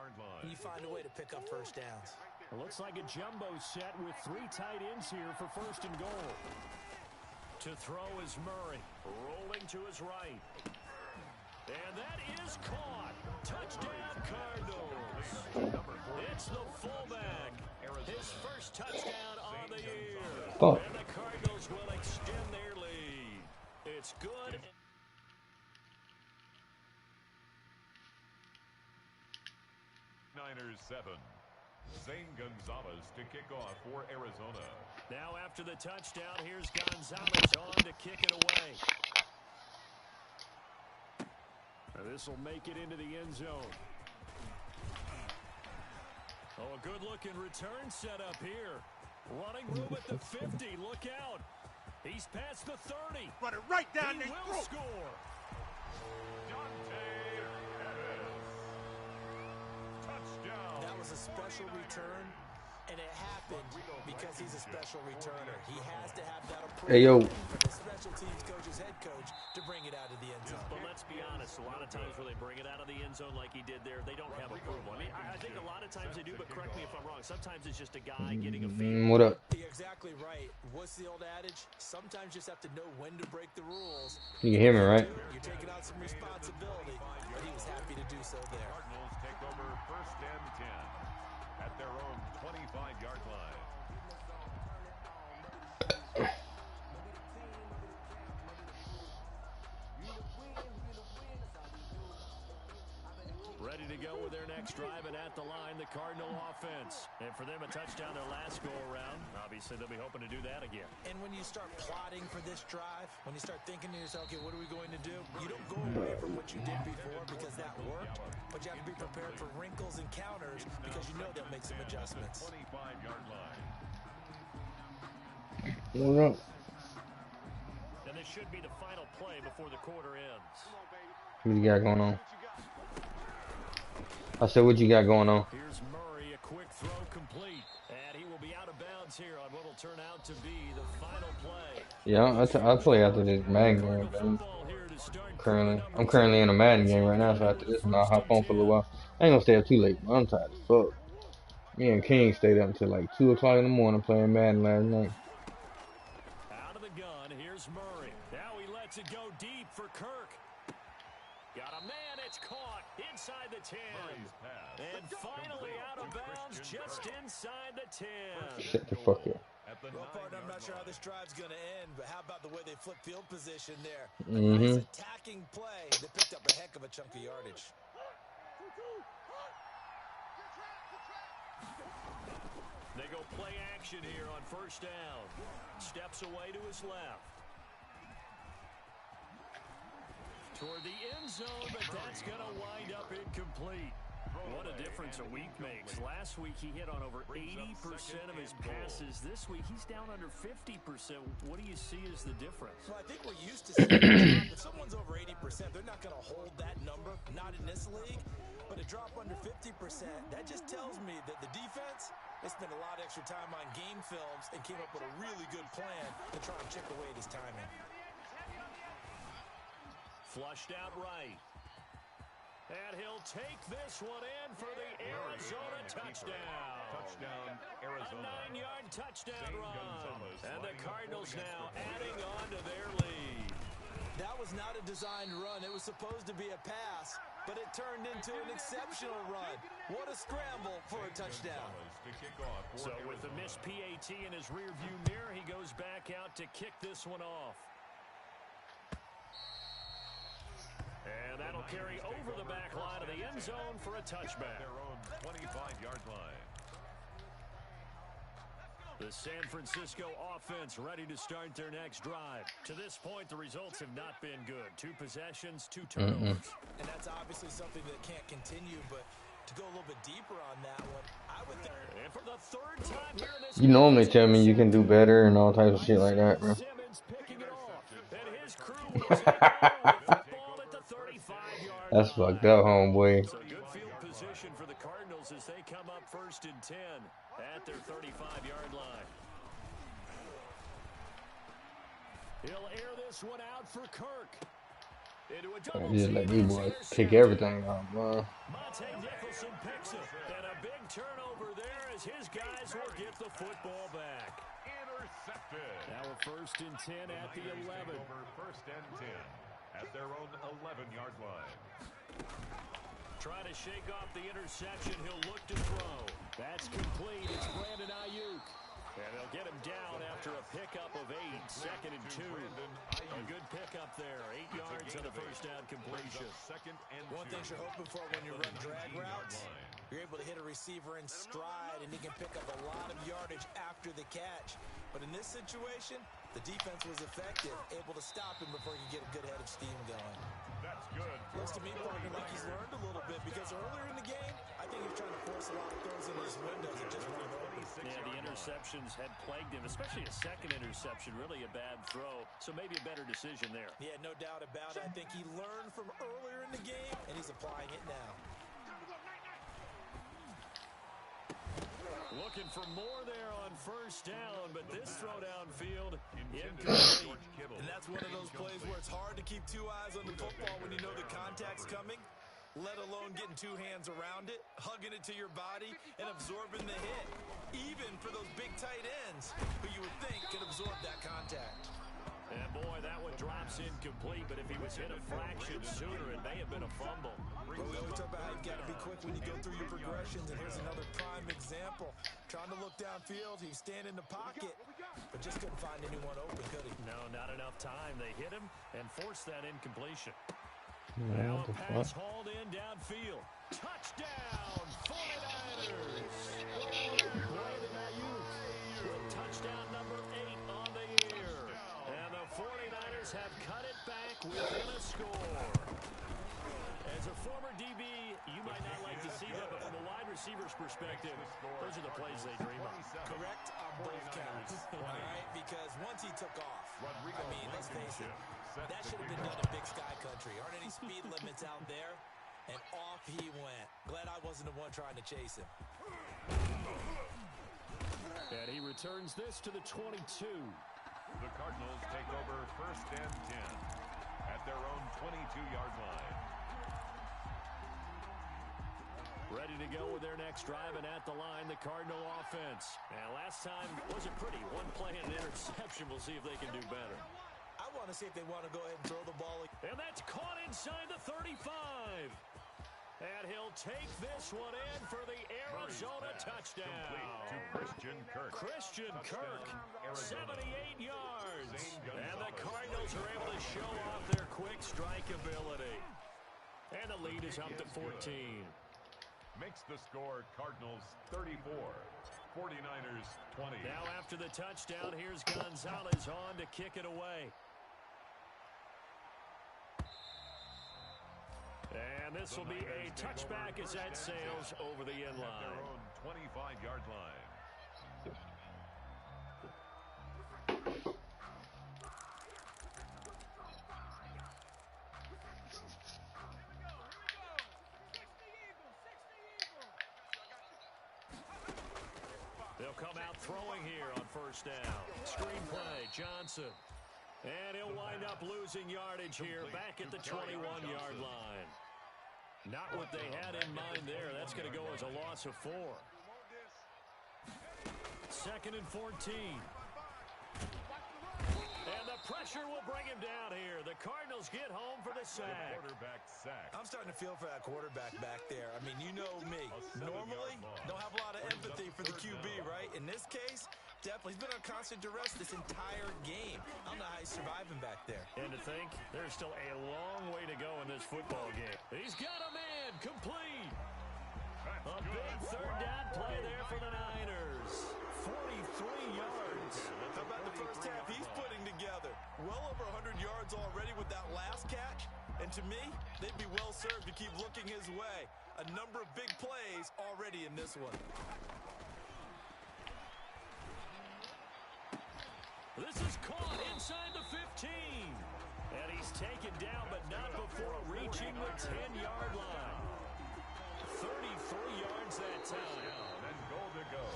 S8: and you find a way to pick up first downs.
S1: It looks like a jumbo set with 3 tight ends here for 1st and goal. To throw is Murray, rolling to his right. And that is caught. Touchdown, Cardinals. It's the fullback. His first touchdown on the year. And the Cardinals will extend their lead. It's good.
S4: Niners 7. Zane Gonzalez to kick off for Arizona.
S1: Now after the touchdown, here's Gonzalez on to kick it away. This will make it into the end zone. Oh, a good-looking return set up here. Running room at the 50. Look out. He's past the 30.
S7: Run it right down
S1: He will score.
S4: Touchdown.
S8: That was a special return, and it happened because he's a special returner. He has to have that approval
S6: Hey, yo.
S8: from the special teams coach's head coach to bring it out of the end zone.
S1: But let's be honest, a lot of times when they bring it out of the end zone like he did there, they don't have approval. I mean, I think a lot of times they do, but correct me if I'm wrong. Sometimes it's just a guy getting a feel.
S6: What up?
S8: You're exactly right. What's the old adage? Sometimes you just have to know when to break the rules.
S6: You can hear me, right?
S8: You're taking on some responsibility, but he was happy to do so there.
S4: Cardinals take over 1st and 10 at their own 25-yard line.
S1: Ready to go with their next drive, and at the line, the Cardinal offense. And for them, a touchdown their last go-around. Obviously, they'll be hoping to do that again.
S8: And when you start plotting for this drive, when you start thinking to yourself, okay, what are we going to do? You don't go away from what you did before because that worked, but you have to be prepared for wrinkles and counters because you know they'll make some adjustments.
S4: 25-yard line.
S6: What up?
S1: And this should be the final play before the quarter ends.
S6: What you got going on? I said, what you got going on?
S1: Here's Murray, a quick throw complete. And he will be out of bounds here on what will turn out to be the final play.
S6: Yeah, I play after this Madden game. I'm currently in a Madden game right now, so after this one, I'll hop on for a little while. I ain't gonna stay up too late, but I'm tired as fuck. Me and King stayed up until like 2 o'clock in the morning playing Madden last night.
S1: Out of the gun, here's Murray. Now he lets it go deep for Kirk. Got a man, it's caught inside the 10. And finally out of bounds, just inside the 10.
S6: Shut the fuck up.
S8: Well, partner, I'm not sure how this drive's going to end, but how about the way they flip field position there?
S6: Mm-hmm.
S8: Nice attacking play. They picked up a heck of a chunk of yardage.
S1: They go play action here on first down. Steps away to his left. Toward the end zone, but that's going to wind up incomplete. What a difference a week makes. Last week, he hit on over 80% of his passes. This week, he's down under 50%. What do you see as the difference?
S8: Well, I think we're used to seeing if someone's over 80%, they're not going to hold that number, not in this league. But a drop under 50%, that just tells me that the defense, they spent a lot of extra time on game films and came up with a really good plan to try and chip away at his timing.
S1: Flushed out right. And he'll take this one in for the Arizona touchdown.
S4: Touchdown, Arizona.
S1: A 9-yard touchdown run. And the Cardinals now adding on to their lead.
S8: That was not a designed run. It was supposed to be a pass, but it turned into an exceptional run. What a scramble for a touchdown.
S1: So with the missed PAT in his rearview mirror, he goes back out to kick this one off. And that'll carry over the back line of the end zone for a touchback.
S4: Their own 25-yard line.
S1: The San Francisco offense ready to start their next drive. To this point, the results have not been good. 2 possessions, 2 turnovers.
S8: And that's obviously something that can't continue, but to go a little bit deeper on that one, I would think.
S1: And for the 3rd time here in this
S6: You normally tell me you can do better and all types of shit like that, bro.
S1: Simmons picking it off. And his crew will take over with the ball at the 35-yard
S6: That's fucked up, homeboy.
S1: So good field position for the Cardinals as they come up 1st and 10 at their 35-yard line. He'll air this one out for Kirk. Into a double
S6: Just let these boys
S1: interception.
S6: pick everything off, bro.
S1: Monte Nicholson picks it. And a big turnover there as his guys will get the football back.
S4: Intercepted.
S1: Now a 1st and 10 at the 11.
S4: Over 1st and 10 at their own 11-yard line.
S1: Try to shake off the interception. He'll look to throw. That's complete. It's Brandon Ayuk. And they'll get him down after a pickup of 8. 2nd and 2. A good pickup there. 8 yards on the first down completion.
S8: One thing you're hoping for when you run drag routes, you're able to hit a receiver in stride, and he can pick up a lot of yardage after the catch. But in this situation, the defense was effective, able to stop him before he could get a good head of steam going.
S4: That's good.
S8: Looks to me, partner, like he's learned a little bit, because earlier in the game, I think he was trying to force a lot of throws in his windows and just weren't open.
S1: Yeah, the interceptions had plagued him, especially a 2nd interception. Really a bad throw, so maybe a better decision there.
S8: Yeah, no doubt about it. I think he learned from earlier in the game, and he's applying it now.
S1: Looking for more there on 1st down, but this throw downfield incomplete.
S8: And that's one of those plays where it's hard to keep 2 eyes on the football when you know the contact's coming, let alone getting 2 hands around it, hugging it to your body, and absorbing the hit. Even for those big tight ends who you would think could absorb that contact.
S1: And boy, that one drops incomplete, but if he was hit a fraction sooner, it may have been a fumble.
S8: Well, we always talk about how you've got to be quick when you go through your progressions, and here's another prime example. Trying to look downfield, he's standing in the pocket, but just couldn't find anyone open, could he?
S1: No, not enough time. They hit him and forced that incompletion.
S6: Yeah,
S1: Now
S6: what
S1: a
S6: the
S1: pass
S6: fuck?
S1: hauled in downfield. Touchdown, 49ers! Brandon Ayuk with touchdown number 8 on the year. And the 49ers have cut it back within a score. As a former DB, you might not like to see that, but from a wide receiver's perspective, those are the plays they dream of.
S8: Correct on both counts, all right? Because once he took off, I mean, let's face it, that should have been done in Big Sky Country. Aren't any speed limits out there? And off he went. Glad I wasn't the one trying to chase him.
S1: And he returns this to the 22.
S4: The Cardinals take over 1st and 10 at their own 22-yard line.
S1: Ready to go with their next drive, and at the line, the Cardinal offense. And last time wasn't pretty. One play and an interception. We'll see if they can do better.
S8: I want to see if they want to go ahead and throw the ball.
S1: And that's caught inside the 35. And he'll take this one in for the Arizona touchdown.
S4: To Christian Kirk.
S1: Christian Kirk, 78 yards. And the Cardinals are able to show off their quick strike ability. And the lead is up to 14.
S4: Makes the score Cardinals 34, 49ers 20.
S1: Now after the touchdown, here's Gonzalez on to kick it away. And this will be a touchback as that sails over the end line.
S4: At their own 25-yard line.
S1: They'll come out throwing here on 1st down. Screen play, Johnson. And he'll wind up losing yardage here back at the 21-yard line. Not what they had in mind there. That's going to go as a loss of 4. 2nd and 14. And the pressure will bring him down here. The Cardinals get home for the sack.
S4: Quarterback sack.
S8: I'm starting to feel for that quarterback back there. I mean, you know me. Normally, don't have a lot of empathy for the QB, right? In this case, definitely. He's been on constant duress this entire game. I don't know how he's surviving back there.
S1: And to think, there's still a long way to go in this football game. He's got a man complete. A big 3rd down play there for the Niners. 43 yards.
S8: How about the first half he's putting together? Well over 100 yards already with that last catch. And to me, they'd be well served to keep looking his way. A number of big plays already in this one.
S1: This is caught inside the 15. And he's taken down, but not before reaching the 10-yard line. 33 yards that time.
S4: And goal to go.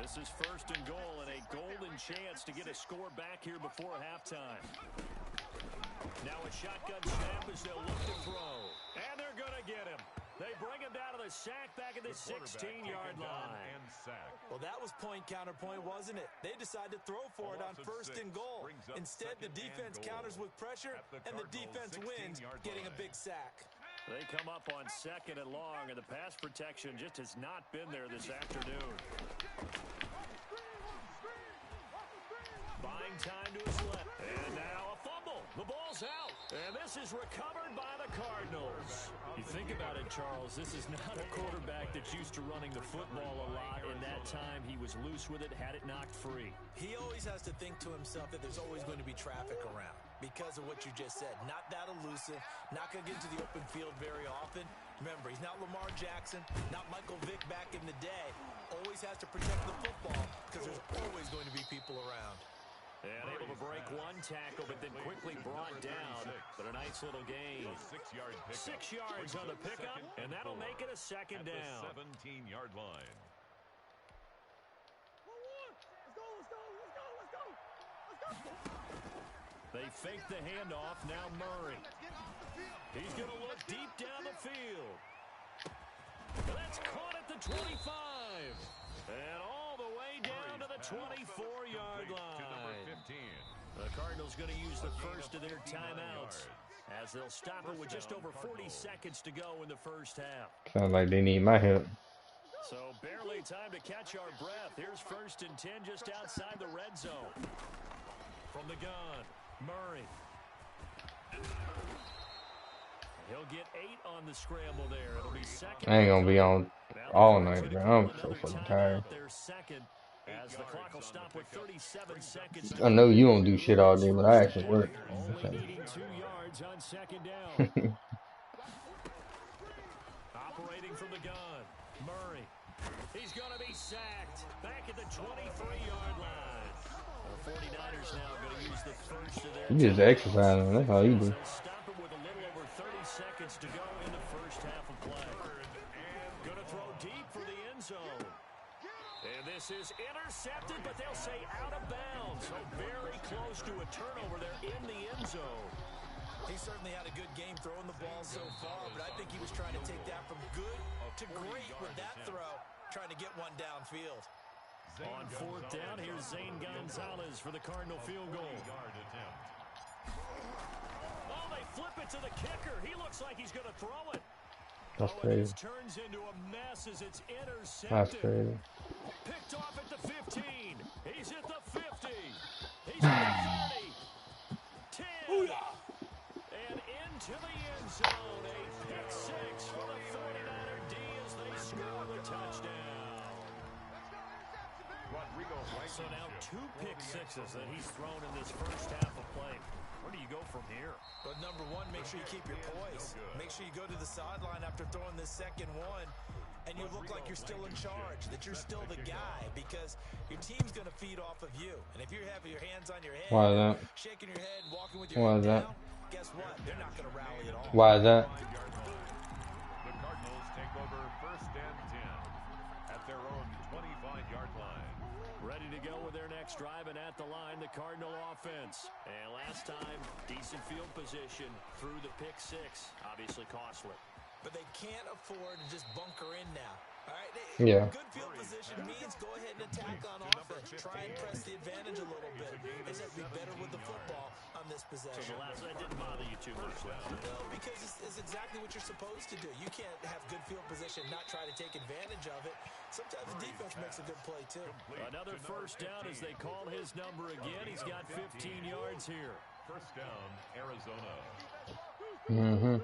S1: This is 1st and goal and a golden chance to get a score back here before halftime. Now a shotgun snap as they'll look to throw. And they're going to get him. They bring him down to the sack back at the 16-yard line.
S4: And sack.
S8: Well, that was point counterpoint, wasn't it? They decided to throw for it on 1st and goal. Instead, the defense counters with pressure, and the defense wins, getting a big sack.
S1: They come up on 2nd and long, and the pass protection just has not been there this afternoon. Buying time to his left. And now a fumble. The ball's out. And this is recovered by the Cardinals. You think about it, Charles, this is not a quarterback that's used to running the football a lot. In that time, he was loose with it, had it knocked free.
S8: He always has to think to himself that there's always going to be traffic around because of what you just said. Not that elusive, not going to get into the open field very often. Remember, he's not Lamar Jackson, not Michael Vick back in the day. Always has to protect the football because there's always going to be people around.
S1: And able to break one tackle, but then quickly brought down. But a nice little gain. 6 yards on the pickup, and that'll make it a 2nd down.
S4: At the 17-yard line.
S1: They fake the handoff. Now Murray. He's going to look deep down the field. That's caught at the 25. And all the way down to the 24-yard line. The Cardinals going to use the first of their timeouts as they'll stop it with just over 40 seconds to go in the first half.
S6: Sounds like they need my help.
S1: So barely time to catch our breath. Here's 1st and 10 just outside the red zone. From the gun, Murray. He'll get 8 on the scramble there. It'll be 2nd.
S6: I ain't gonna be on all night, bro. I'm so fucking tired.
S1: As the clock will stop with 37 seconds.
S6: I know you don't do shit all day, but I actually work.
S1: Only needing 2 yards on 2nd down. Operating from the gun, Murray. He's going to be sacked back at the 23-yard line. The 49ers now going to use the first of their.
S6: You just exercising. That's all you do.
S1: Stop it with a little over 30 seconds to go in the first half of play. Going to throw deep for the end zone. And this is intercepted, but they'll say out of bounds. So very close to a turnover there in the end zone.
S8: He certainly had a good game throwing the ball so far, but I think he was trying to take that from good to great with that throw, trying to get one downfield.
S1: On fourth down, here's Zane Gonzalez for the Cardinal field goal. Oh, they flip it to the kicker. He looks like he's going to throw it.
S6: That's crazy.
S1: This turns into a mess as it's intercepted.
S6: That's crazy.
S1: Picked off at the 15. He's at the 50. He's at the 30. 10. And into the end zone. A pick six for the 49er D as they score the touchdown. So now 2 pick sixes that he's thrown in this first half of play. Where do you go from here?
S8: But number one, make sure you keep your poise. Make sure you go to the sideline after throwing this second one, and you look like you're still in charge, that you're still the guy, because your team's going to feed off of you. And if you're having your hands on your head,
S6: Why is that?
S8: shaking your head, walking with your
S6: Why
S8: head
S6: is that?
S8: down, guess what? They're not going to rally at all.
S6: Why is that?
S4: The Cardinals take over first and 10 at their own 25-yard line.
S1: Ready to go with their next drive, and at the line, the Cardinal offense. And last time, decent field position through the pick six. Obviously costly.
S8: But they can't afford to just bunker in now. All right?
S6: Yeah.
S8: Good field position means go ahead and attack on offense. Try and press the advantage a little bit. They just have to be better with the football on this possession.
S1: So the last, that didn't bother you too much.
S8: No, because it's exactly what you're supposed to do. You can't have good field position, not try to take advantage of it. Sometimes the defense makes a good play, too.
S1: Another first down as they call his number again. He's got 15 yards here.
S4: First down, Arizona.
S6: Mm-hmm.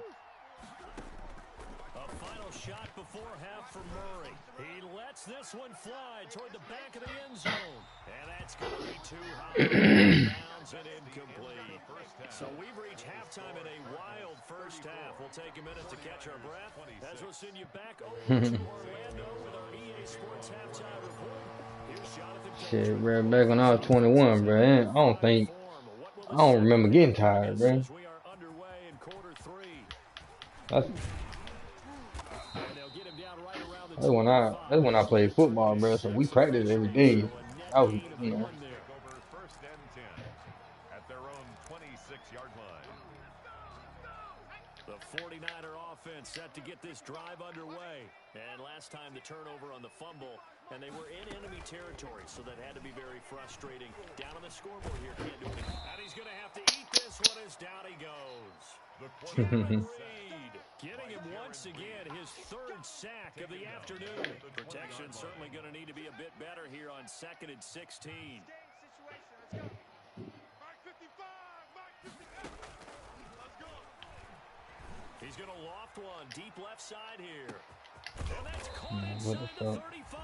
S1: A final shot before half for Murray. He lets this one fly toward the back of the end zone. And that's going to be too high. Bounds and incomplete. So we've reached halftime in a wild first half. We'll take a minute to catch our breath as we'll send you back over to Orlando with our EA Sports halftime report. Here's Jonathan.
S6: Shit, bro. Back when I was 21, bro. I don't remember getting tired, bro.
S1: We are underway in quarter 3.
S6: That's
S1: They'll get him down right around the
S6: that's when I played football, bro. So we practiced every day. I was, you know.
S4: Over first and 10 at their own 26-yard line.
S1: The 49er offense set to get this drive underway. And last time the turnover on the fumble, and they were in enemy territory, so that had to be very frustrating. Down on the scoreboard here, can't do anything. And he's going to have to eat this one as down he goes. Jared Reed getting him once again, his 3rd sack of the afternoon. Protection certainly going to need to be a bit better here on 2nd and 16. He's going to loft one deep left side here. And that's caught inside the 35.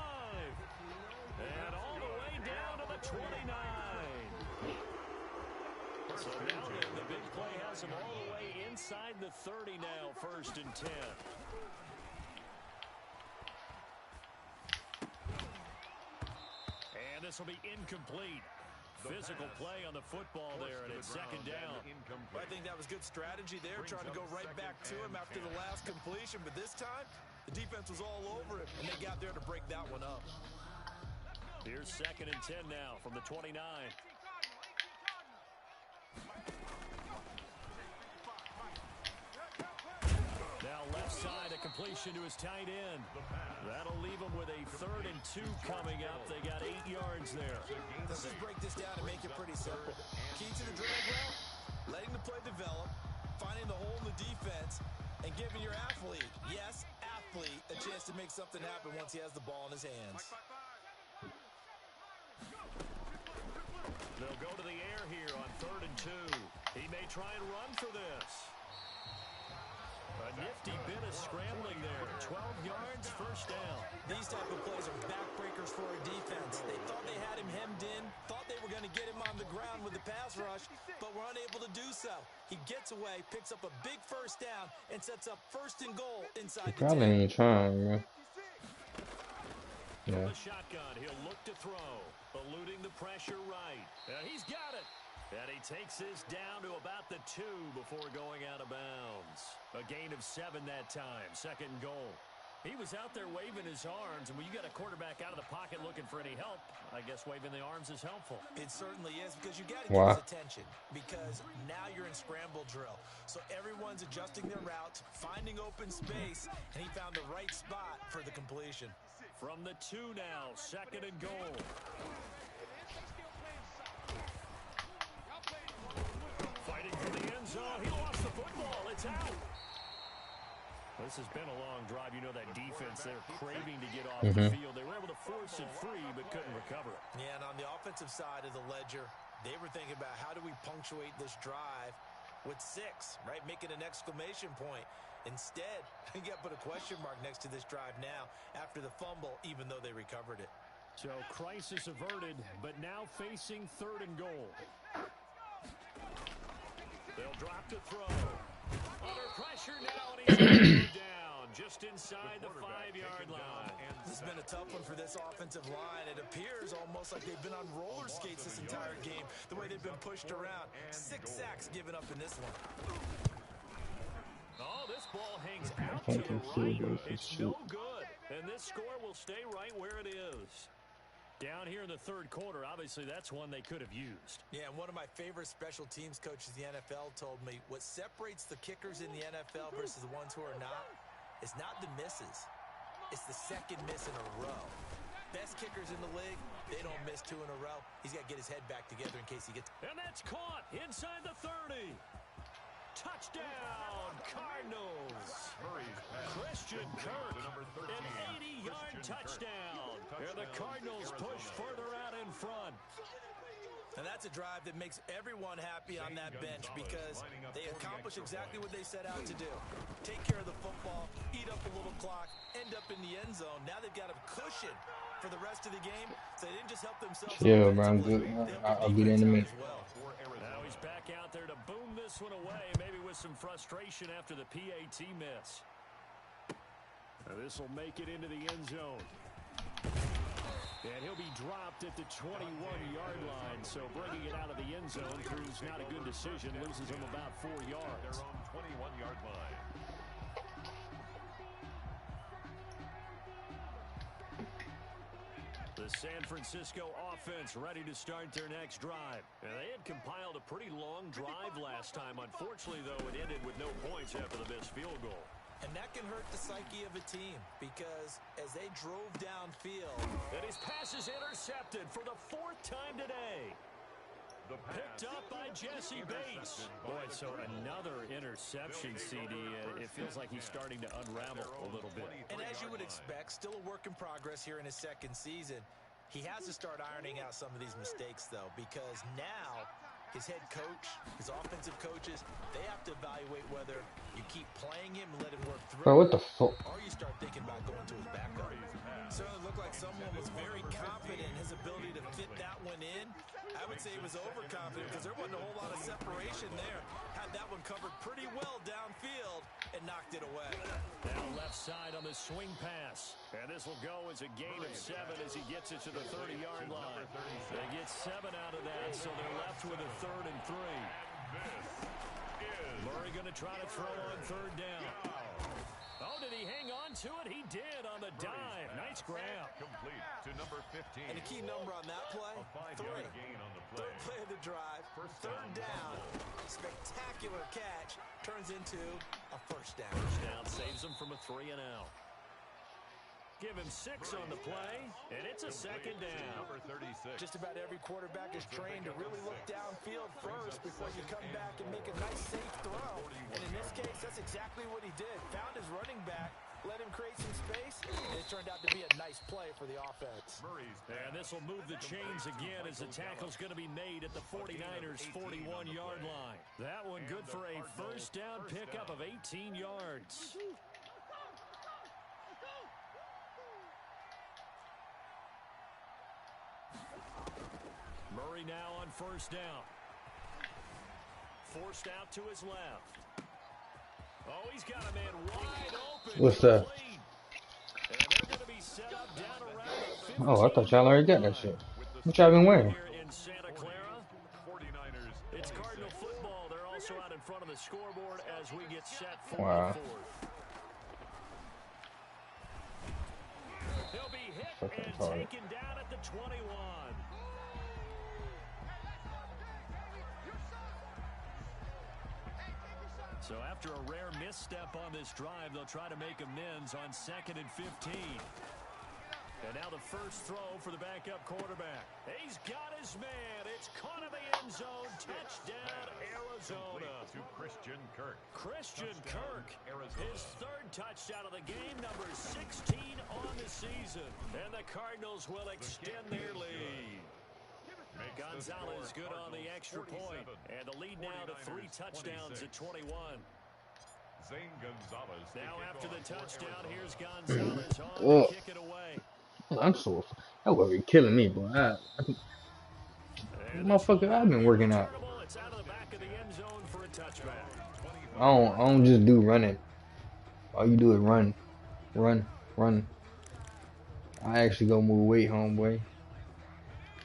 S1: And all the way down to the 29. So now the big play has him all the way inside the 30 now, 1st and 10. And this will be incomplete. Physical play on the football there, and it's 2nd down.
S8: I think that was good strategy there, trying to go right back to him after the last completion. But this time, the defense was all over him, and they got there to break that one up.
S1: Here's 2nd and 10 now from the 29. Now left side, a completion to his tight end. That'll leave him with a 3rd and 2 coming up. They got 8 yards there.
S8: Let's just break this down and make it pretty simple. Key to the drag route, letting the play develop, finding the hole in the defense, and giving your athlete, yes, athlete, a chance to make something happen once he has the ball in his hands.
S1: They'll go to the air here on 3rd and 2. He may try and run for this. A nifty bit of scrambling there. 12 yards, 1st down.
S8: These type of plays are backbreakers for a defense. They thought they had him hemmed in, thought they were going to get him on the ground with the pass rush, but were unable to do so. He gets away, picks up a big 1st down, and sets up 1st and goal inside the 10.
S6: Probably ain't trying, man.
S1: From the shotgun, he'll look to throw, eluding the pressure right. And he's got it. And he takes this down to about the 2 before going out of bounds. A gain of 7 that time, 2nd and goal. He was out there waving his arms, and when you got a quarterback out of the pocket looking for any help, I guess waving the arms is helpful.
S8: It certainly is, because you got to
S6: Wow.
S8: get his attention, because now you're in scramble drill. So everyone's adjusting their routes, finding open space, and he found the right spot for the completion.
S1: From the 2 now, 2nd and goal. Fighting for the end zone. He lost the football. It's out. This has been a long drive. You know that defense, they're craving to get off the field. They were able to force it free, but couldn't recover it.
S8: Yeah, and on the offensive side of the ledger, they were thinking about how do we punctuate this drive with 6, right? Making an exclamation point. Instead, you got to put a question mark next to this drive now after the fumble, even though they recovered it.
S1: So crisis averted, but now facing 3rd and goal. They'll drop to throw. Under pressure now, and he's going to go down just inside the 5-yard line.
S8: This has been a tough one for this offensive line. It appears almost like they've been on roller skates this entire game, the way they've been pushed around. 6 sacks given up in this one.
S1: Oh, this ball hangs out to the right. It's no good. And this score will stay right where it is. Down here in the 3rd quarter, obviously that's one they could have used.
S8: Yeah, and one of my favorite special teams coaches in the NFL told me what separates the kickers in the NFL versus the ones who are not is not the misses. It's the 2nd miss in a row. Best kickers in the league, they don't miss 2 in a row. He's got to get his head back together in case he gets...
S1: And that's caught inside the 30. Touchdown, Cardinals. Christian Kirk, an 80-yard touchdown. And the Cardinals push further out in front.
S8: And that's a drive that makes everyone happy on that bench because they accomplish exactly what they set out to do. Take care of the football, eat up a little clock, end up in the end zone. Now they've got a cushion for the rest of the game, so they didn't just help themselves.
S6: Yeah, bro, I'm good. I'll be there in a minute.
S1: Now he's back out there to boom this one away, maybe with some frustration after the PAT miss. Now this will make it into the end zone. And he'll be dropped at the 21-yard line, so bringing it out of the end zone proves not a good decision, loses him about 4 yards.
S4: Their own 21-yard line.
S1: The San Francisco offense ready to start their next drive. And they had compiled a pretty long drive last time. Unfortunately, though, it ended with no points after the missed field goal.
S8: And that can hurt the psyche of a team because as they drove downfield...
S1: And his pass is intercepted for the 4th time today. Picked up by Jesse Bates. Boy, so another interception, CD. It feels like he's starting to unravel a little bit.
S8: And as you would expect, still a work in progress here in his 2nd season. He has to start ironing out some of these mistakes, though, because now his head coach, his offensive coaches, they have to evaluate whether you keep playing him and let him work through.
S6: Bro, what the fuck?
S8: Or you start thinking about going to his backup. Certainly looked like someone was very confident in his ability to fit that one in. I would say he was overconfident because there wasn't a whole lot of separation there. Had that one covered pretty well downfield and knocked it away.
S1: Now left side on the swing pass. And this will go as a gain of 7 as he gets it to the 30-yard line. They get 7 out of that, so they're left with a 3rd and 3. Murray going to try to throw on 3rd down. Oh, did he hang on to it? He did on the dive. Nice grab.
S4: Complete to number 15.
S8: And a key number on that play,
S4: A 5-yard gain on the play.
S8: 3rd play of the drive, 3rd down. Spectacular catch turns into a 1st down.
S1: First down saves him from a 3 and out. Give him 6 on the play, and it's a 2nd down.
S4: Number 36.
S8: Just about every quarterback is trained to really look downfield first before you come back and make a nice, safe throw. And in this case, that's exactly what he did. Found his running back, let him create some space, and it turned out to be a nice play for the offense.
S1: And this will move the chains again as the tackle's going to be made at the 49ers' 41-yard line. That one good for a 1st down pickup of 18 yards. Murray now on 1st down. Forced out to his left. Oh, he's got a man wide open.
S6: What's that?
S1: And they're going to be set up down around the 15.
S6: Oh, I thought y'all already got that shit. What y'all been wearing?
S1: Here in Santa Clara.
S4: 49ers.
S1: It's Cardinal football. They're also out in front of the scoreboard as we get set for
S6: Wow.
S1: the 4th. hit
S6: Fucking
S1: and
S6: retarded.
S1: taken down at the 21. So after a rare misstep on this drive, they'll try to make amends on 2nd and 15. And now the first throw for the backup quarterback. He's got his man. It's caught in the end zone. Touchdown, Arizona.
S4: To Christian Kirk.
S1: Christian
S4: Touchdown,
S1: Kirk,
S4: Arizona.
S1: his 3rd touchdown of the game, number 16 on the season. And the Cardinals will extend their lead.
S4: Makes the
S1: Gonzalez
S4: score
S1: good on the
S4: Cardinals
S1: extra point.
S4: 47,
S1: And the lead now to 3
S4: 49ers
S1: touchdowns
S4: 26.
S1: at 21.
S4: Zane Gonzalez. to
S1: Now
S4: kick
S1: after the
S4: off for
S1: touchdown,
S4: Arizona.
S1: here's Gonzalez on
S6: Oh,
S1: to kick it away.
S6: I'm so that would be killing me, boy.
S1: And this
S6: Motherfucker, I've been working out.
S1: returnable. It's out of the back of the end zone for a touchback.
S6: I don't just do running. All you do is run, run, run. I actually go move weight, homeboy.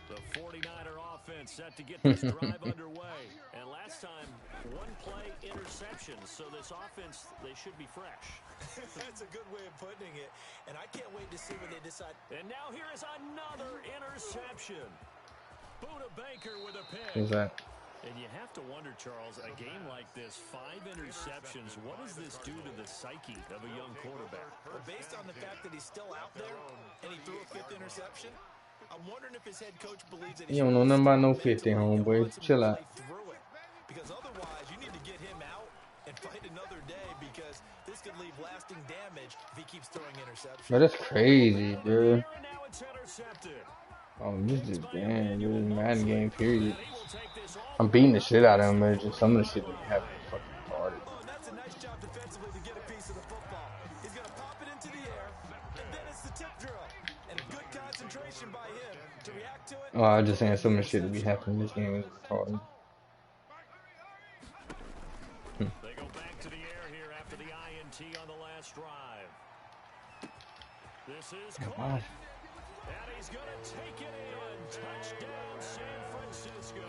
S1: The 49er offense set to get this drive underway. And last time, 1-play interception. So this offense, they should be fresh.
S8: That's a good way of putting it. And I can't wait to see what they decide.
S1: And now here is another interception. Buda Baker with a pick.
S6: What's that?
S1: And you have to wonder, Charles, a game like this, 5 interceptions, what does this do to the psyche of a young quarterback?
S8: Well, based on the fact that he's still out there and he threw a 5th interception, I'm wondering if his head coach believes that he
S6: You don't know nothing about no 50,
S8: mentally and
S6: homeboy.
S8: wants him to
S6: Chill out.
S8: play through it. Because otherwise, you need to get him out and fight another day because this could leave lasting damage if he keeps throwing interceptions.
S6: Bro, that's crazy, bro.
S1: And now it's intercepted.
S6: Oh, this is damn, this is Madden game, period.
S1: He will take this off.
S6: I'm beating the shit out of him, but just some of the shit that he having fucking retarded.
S8: Oh, and that's a nice job defensively to get a piece of the football. He's going to pop it into the air, and then it's the tip drill. And good concentration by him to react to it.
S6: Oh, I just saying some of the shit that be happening in this game is retarded.
S1: They go back to the air here after the INT on the last drive. This is caught. And he's going to take it in. Touchdown, San Francisco.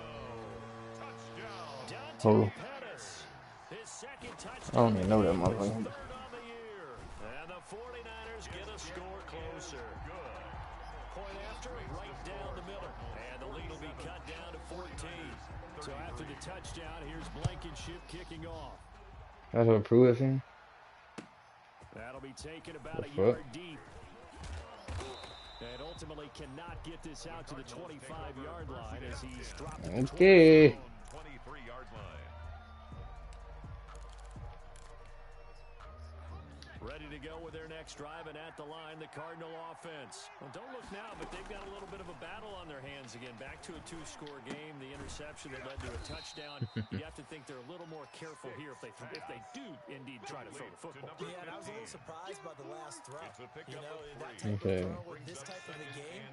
S1: Touchdown.
S6: Oh.
S1: Dante Pettis. His 2nd touchdown.
S6: I don't even know that
S1: His
S6: motherfucker.
S1: 3rd on the year. And the 49ers get a score closer. Point after, right down the middle. And the lead will be cut down to 14. So after the touchdown, here's Blankenship kicking off.
S6: That's what Pruitt saying?
S1: That'll be taken about a
S6: fuck?
S1: yard deep. And ultimately cannot get this out to the 25-yard line as he's dropped it to
S6: Okay.
S4: 23-yard line.
S1: Ready to go with their next drive, and at the line, the Cardinal offense. Well, don't look now, but they've got a little bit of a battle on their hands again. Back to a 2-score game. The interception that led to a touchdown. You have to think they're a little more careful here if they do indeed try to throw the football.
S8: Yeah, and I was a little surprised by the last throw.
S4: It's a
S8: You
S4: pickup
S8: know,
S4: of
S8: that
S4: 3.
S8: type
S6: Okay.
S8: of throw with this type of a game,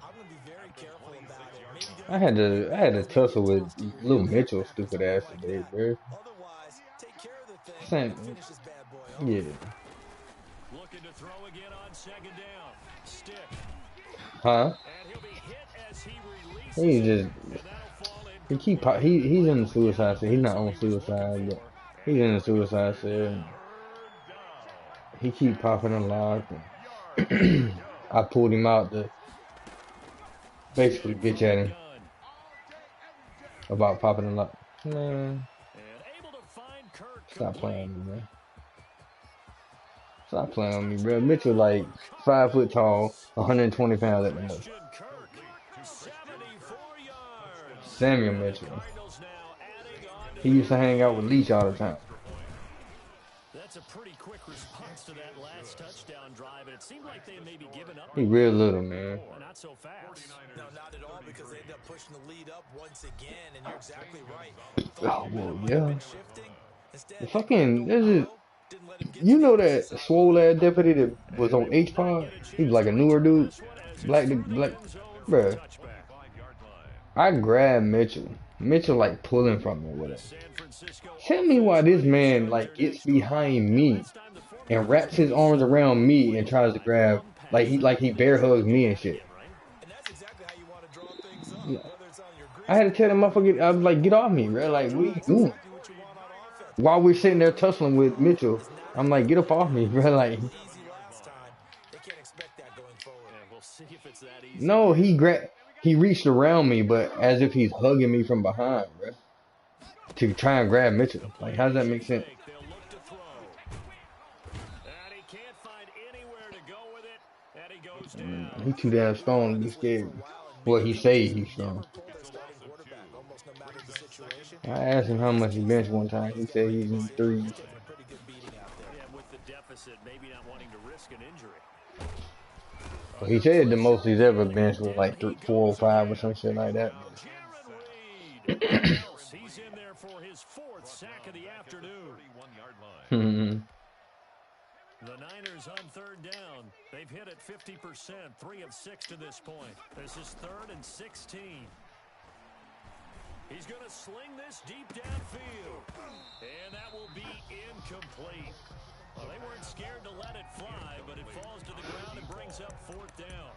S8: I'm going to be very careful about it. Maybe do
S6: I had to tussle with Lil Mitchell, stupid ass today, bro.
S8: otherwise, take care of the thing
S6: Same.
S8: and finish this bad boy off.
S6: Yeah.
S1: Looking to throw again on 2nd down. Stick.
S6: Huh?
S1: And he'll be hit as he releases
S6: He
S1: it,
S6: just
S1: and that'll fall
S6: he
S1: in.
S6: keep he's in the suicide cell. He's not on suicide, but he's in the suicide cell. He keep popping unlocked. And I pulled him out to basically bitch at him about popping unlocked. Man,
S1: And able to find Kirk
S6: stop playing
S1: complete.
S6: with me, man. Stop playing on me, bro. Mitchell like 5 foot tall, 120 pounds at the most.
S1: Christian Kirk, 74 yards.
S6: Samuel Mitchell.
S1: Cardinals now adding on to
S6: He used to hang out with Leach all the time.
S1: That's a pretty quick response to that last touchdown drive, and it seemed like they had maybe given up.
S6: He real little, man.
S1: Not so fast.
S8: No, not at all, because they ended up pushing the lead up once again, and you're exactly right.
S6: Oh, well, yeah.
S8: Shifting. Instead,
S6: The fucking, this is,
S8: didn't let him get
S6: you
S8: to
S6: know
S8: the
S6: that swole ass deputy that was on H-Pod? He was like a newer dude. Black, bruh.
S4: 5-yard line.
S6: I grabbed Mitchell. Mitchell like pulling from me with it.
S1: San Francisco
S6: Tell me why this man like gets behind me and wraps his arms around me and tries to grab like he bear hugs me and shit.
S8: And that's exactly how you want to draw things up, whether it's on your
S6: I had to tell him, motherfucker, I was like, get off me, bro. Like, what are you doing?
S8: exactly what you want on offense.
S6: While we're sitting there tussling with Mitchell, I'm like, get up off me, bro. Like,
S8: Easy last time. They can't expect that going forward.
S1: And
S6: No, he reached around me, but as if he's hugging me from behind, bro, to try and grab Mitchell. Like, how does that make sense?
S1: They'll look to throw. And he can't find anywhere to go with it. And he goes down.
S6: He too damn strong to be scared. Well, he say he's strong. I asked him how much he benched one time. He said he's in threes.
S1: Yeah, with the deficit, maybe not wanting to risk an injury.
S6: Well, he said the most he's ever benched was like 4 or 5 or some shit like that.
S1: He's in there for his 4th sack of the afternoon. The Niners on 3rd down. They've hit it 50%, 3 of 6 to this point. This is 3rd and 16. He's going to sling this deep downfield. And that will be incomplete. Well, they weren't scared to let it fly, but it falls to the ground and brings up 4th down.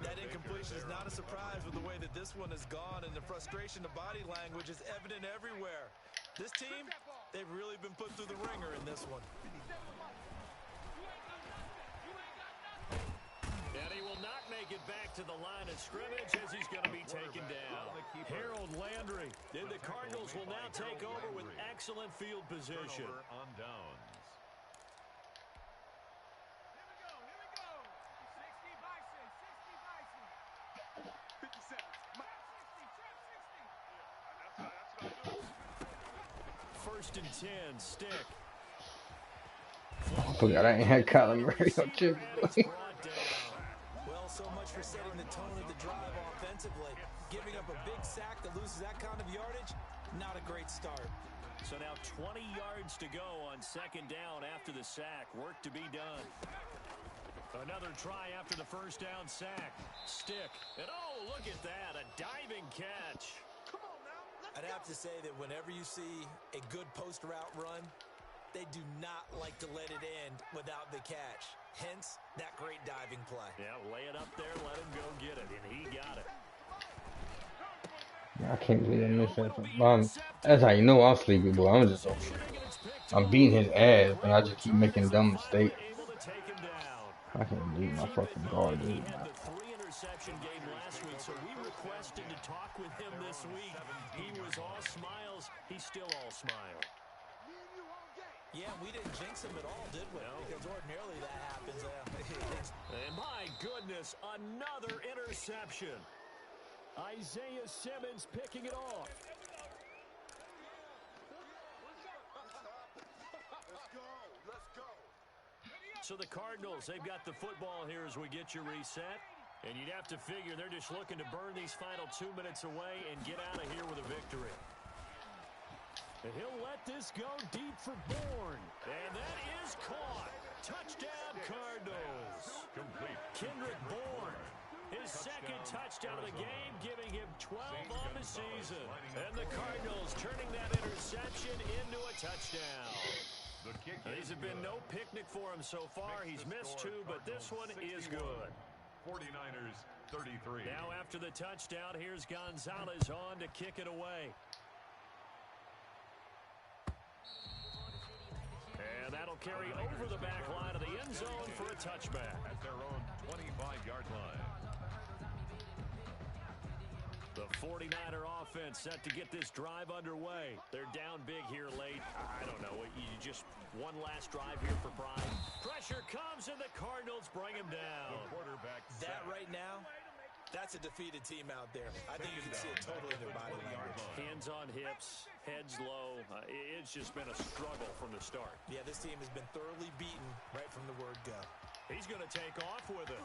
S8: That incompletion is not a surprise with the way that this one has gone, and the frustration of body language is evident everywhere. This team, they've really been put through the ringer in this one.
S1: And he will not make it back to the line of scrimmage as he's going to be taken down. Harold Landry. And the Cardinals will now take over with excellent field position.
S4: On downs.
S1: First and 10, Stick.
S6: I forgot I ain't had Kyler Murray on chip.
S8: Well, so much for setting the tone of the drive offensively. Giving up a big sack that loses that kind of yardage, not a great start.
S1: So now 20 yards to go on 2nd down after the sack. Work to be done. Another try after the 1st down sack. Stick. And oh, look at that. A diving catch.
S8: I'd have to say that whenever you see a good post route run, they do not like to let it end without the catch. Hence, that great diving play.
S1: Yeah, lay it up there, let him go get it, and he got it.
S6: I can't believe I missed that. That's how you know I'm sleepy, boy. I'm beating his ass, and I just keep making dumb mistakes. I can't believe my fucking guard, dude.
S1: Interception game last week, so we requested to talk with him this week. He was all smiles. He's still all smile.
S8: Yeah, we didn't jinx him at all, did we?
S1: No.
S8: Because ordinarily that happens.
S1: And my goodness, another interception. Isaiah Simmons picking it off. So the Cardinals, they've got the football here as we get your reset. And you'd have to figure they're just looking to burn these final 2 minutes away and get out of here with a victory. And he'll let this go deep for Bourne. And that is caught. Touchdown, Cardinals.
S4: Complete.
S1: Kendrick Bourne. His 2nd touchdown of the game, giving him 12 on the season. And the Cardinals turning that interception into a touchdown. These have been no picnic for him so far. He's missed 2, but this one is good.
S4: 49ers 33.
S1: Now after the touchdown, here's Gonzalez on to kick it away. And that'll carry over the back line of the end zone for a touchback.
S4: At their own 25-yard line.
S1: The 49er offense set to get this drive underway. They're down big here late. I don't know. You just one last drive here for pride. Pressure comes and the Cardinals bring him down.
S4: The quarterback
S8: that right now, that's a defeated team out there. I think you can see it totally in their body language.
S1: Hands on hips, heads low. It's just been a struggle from the start.
S8: Yeah, this team has been thoroughly beaten right from the word go.
S1: He's going to take off with it.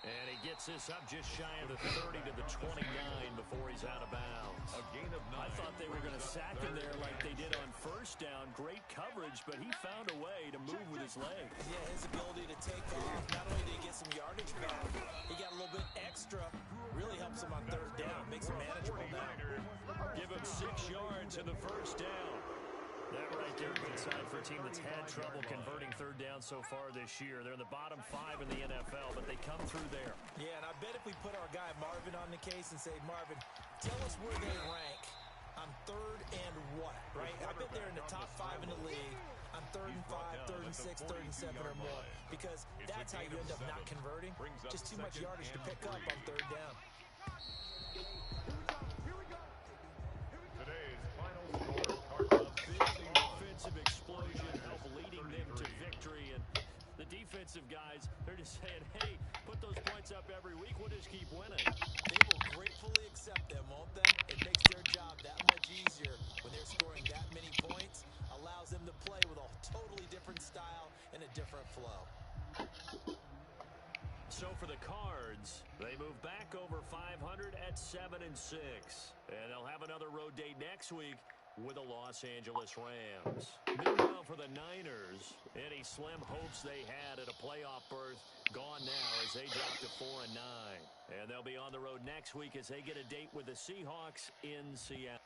S1: And he gets this up just shy of the 30 to the 29 before he's out of bounds.
S4: A gain of 9.
S1: I thought they were going to sack him there like they did on 1st down. Great coverage, but he found a way to move with his legs.
S8: Yeah, his ability to take off. Not only did he get some yardage back, he got a little bit extra. Really helps him on 3rd down. Makes him manageable now.
S1: Give him 6 yards in the 1st down. That right there, good sign for a team that's had trouble converting 3rd down so far this year. They're in the bottom 5 in the NFL, but they come through there.
S8: Yeah, and I bet if we put our guy Marvin on the case and say, Marvin, tell us where they rank on 3rd and what, right? I bet they're in the top 5 in the league on 3rd and 5, 3rd and 6, 3rd and 7 or more, because that's how you end up not converting. Just too much yardage to pick up on 3rd down.
S4: Today's final score,
S1: A big offensive explosion help leading them to victory, and the defensive guys, they're just saying, hey, put those points up every week, we'll just keep winning.
S8: They will gratefully accept them, won't they? It makes their job that much easier when they're scoring that many points, allows them to play with a totally different style and a different flow.
S1: So for the Cards, they move back over 500 at 7-6. And they'll have another road date next week with the Los Angeles Rams. Meanwhile, for the Niners, any slim hopes they had at a playoff berth gone now as they drop to 4-9. And they'll be on the road next week as they get a date with the Seahawks in Seattle.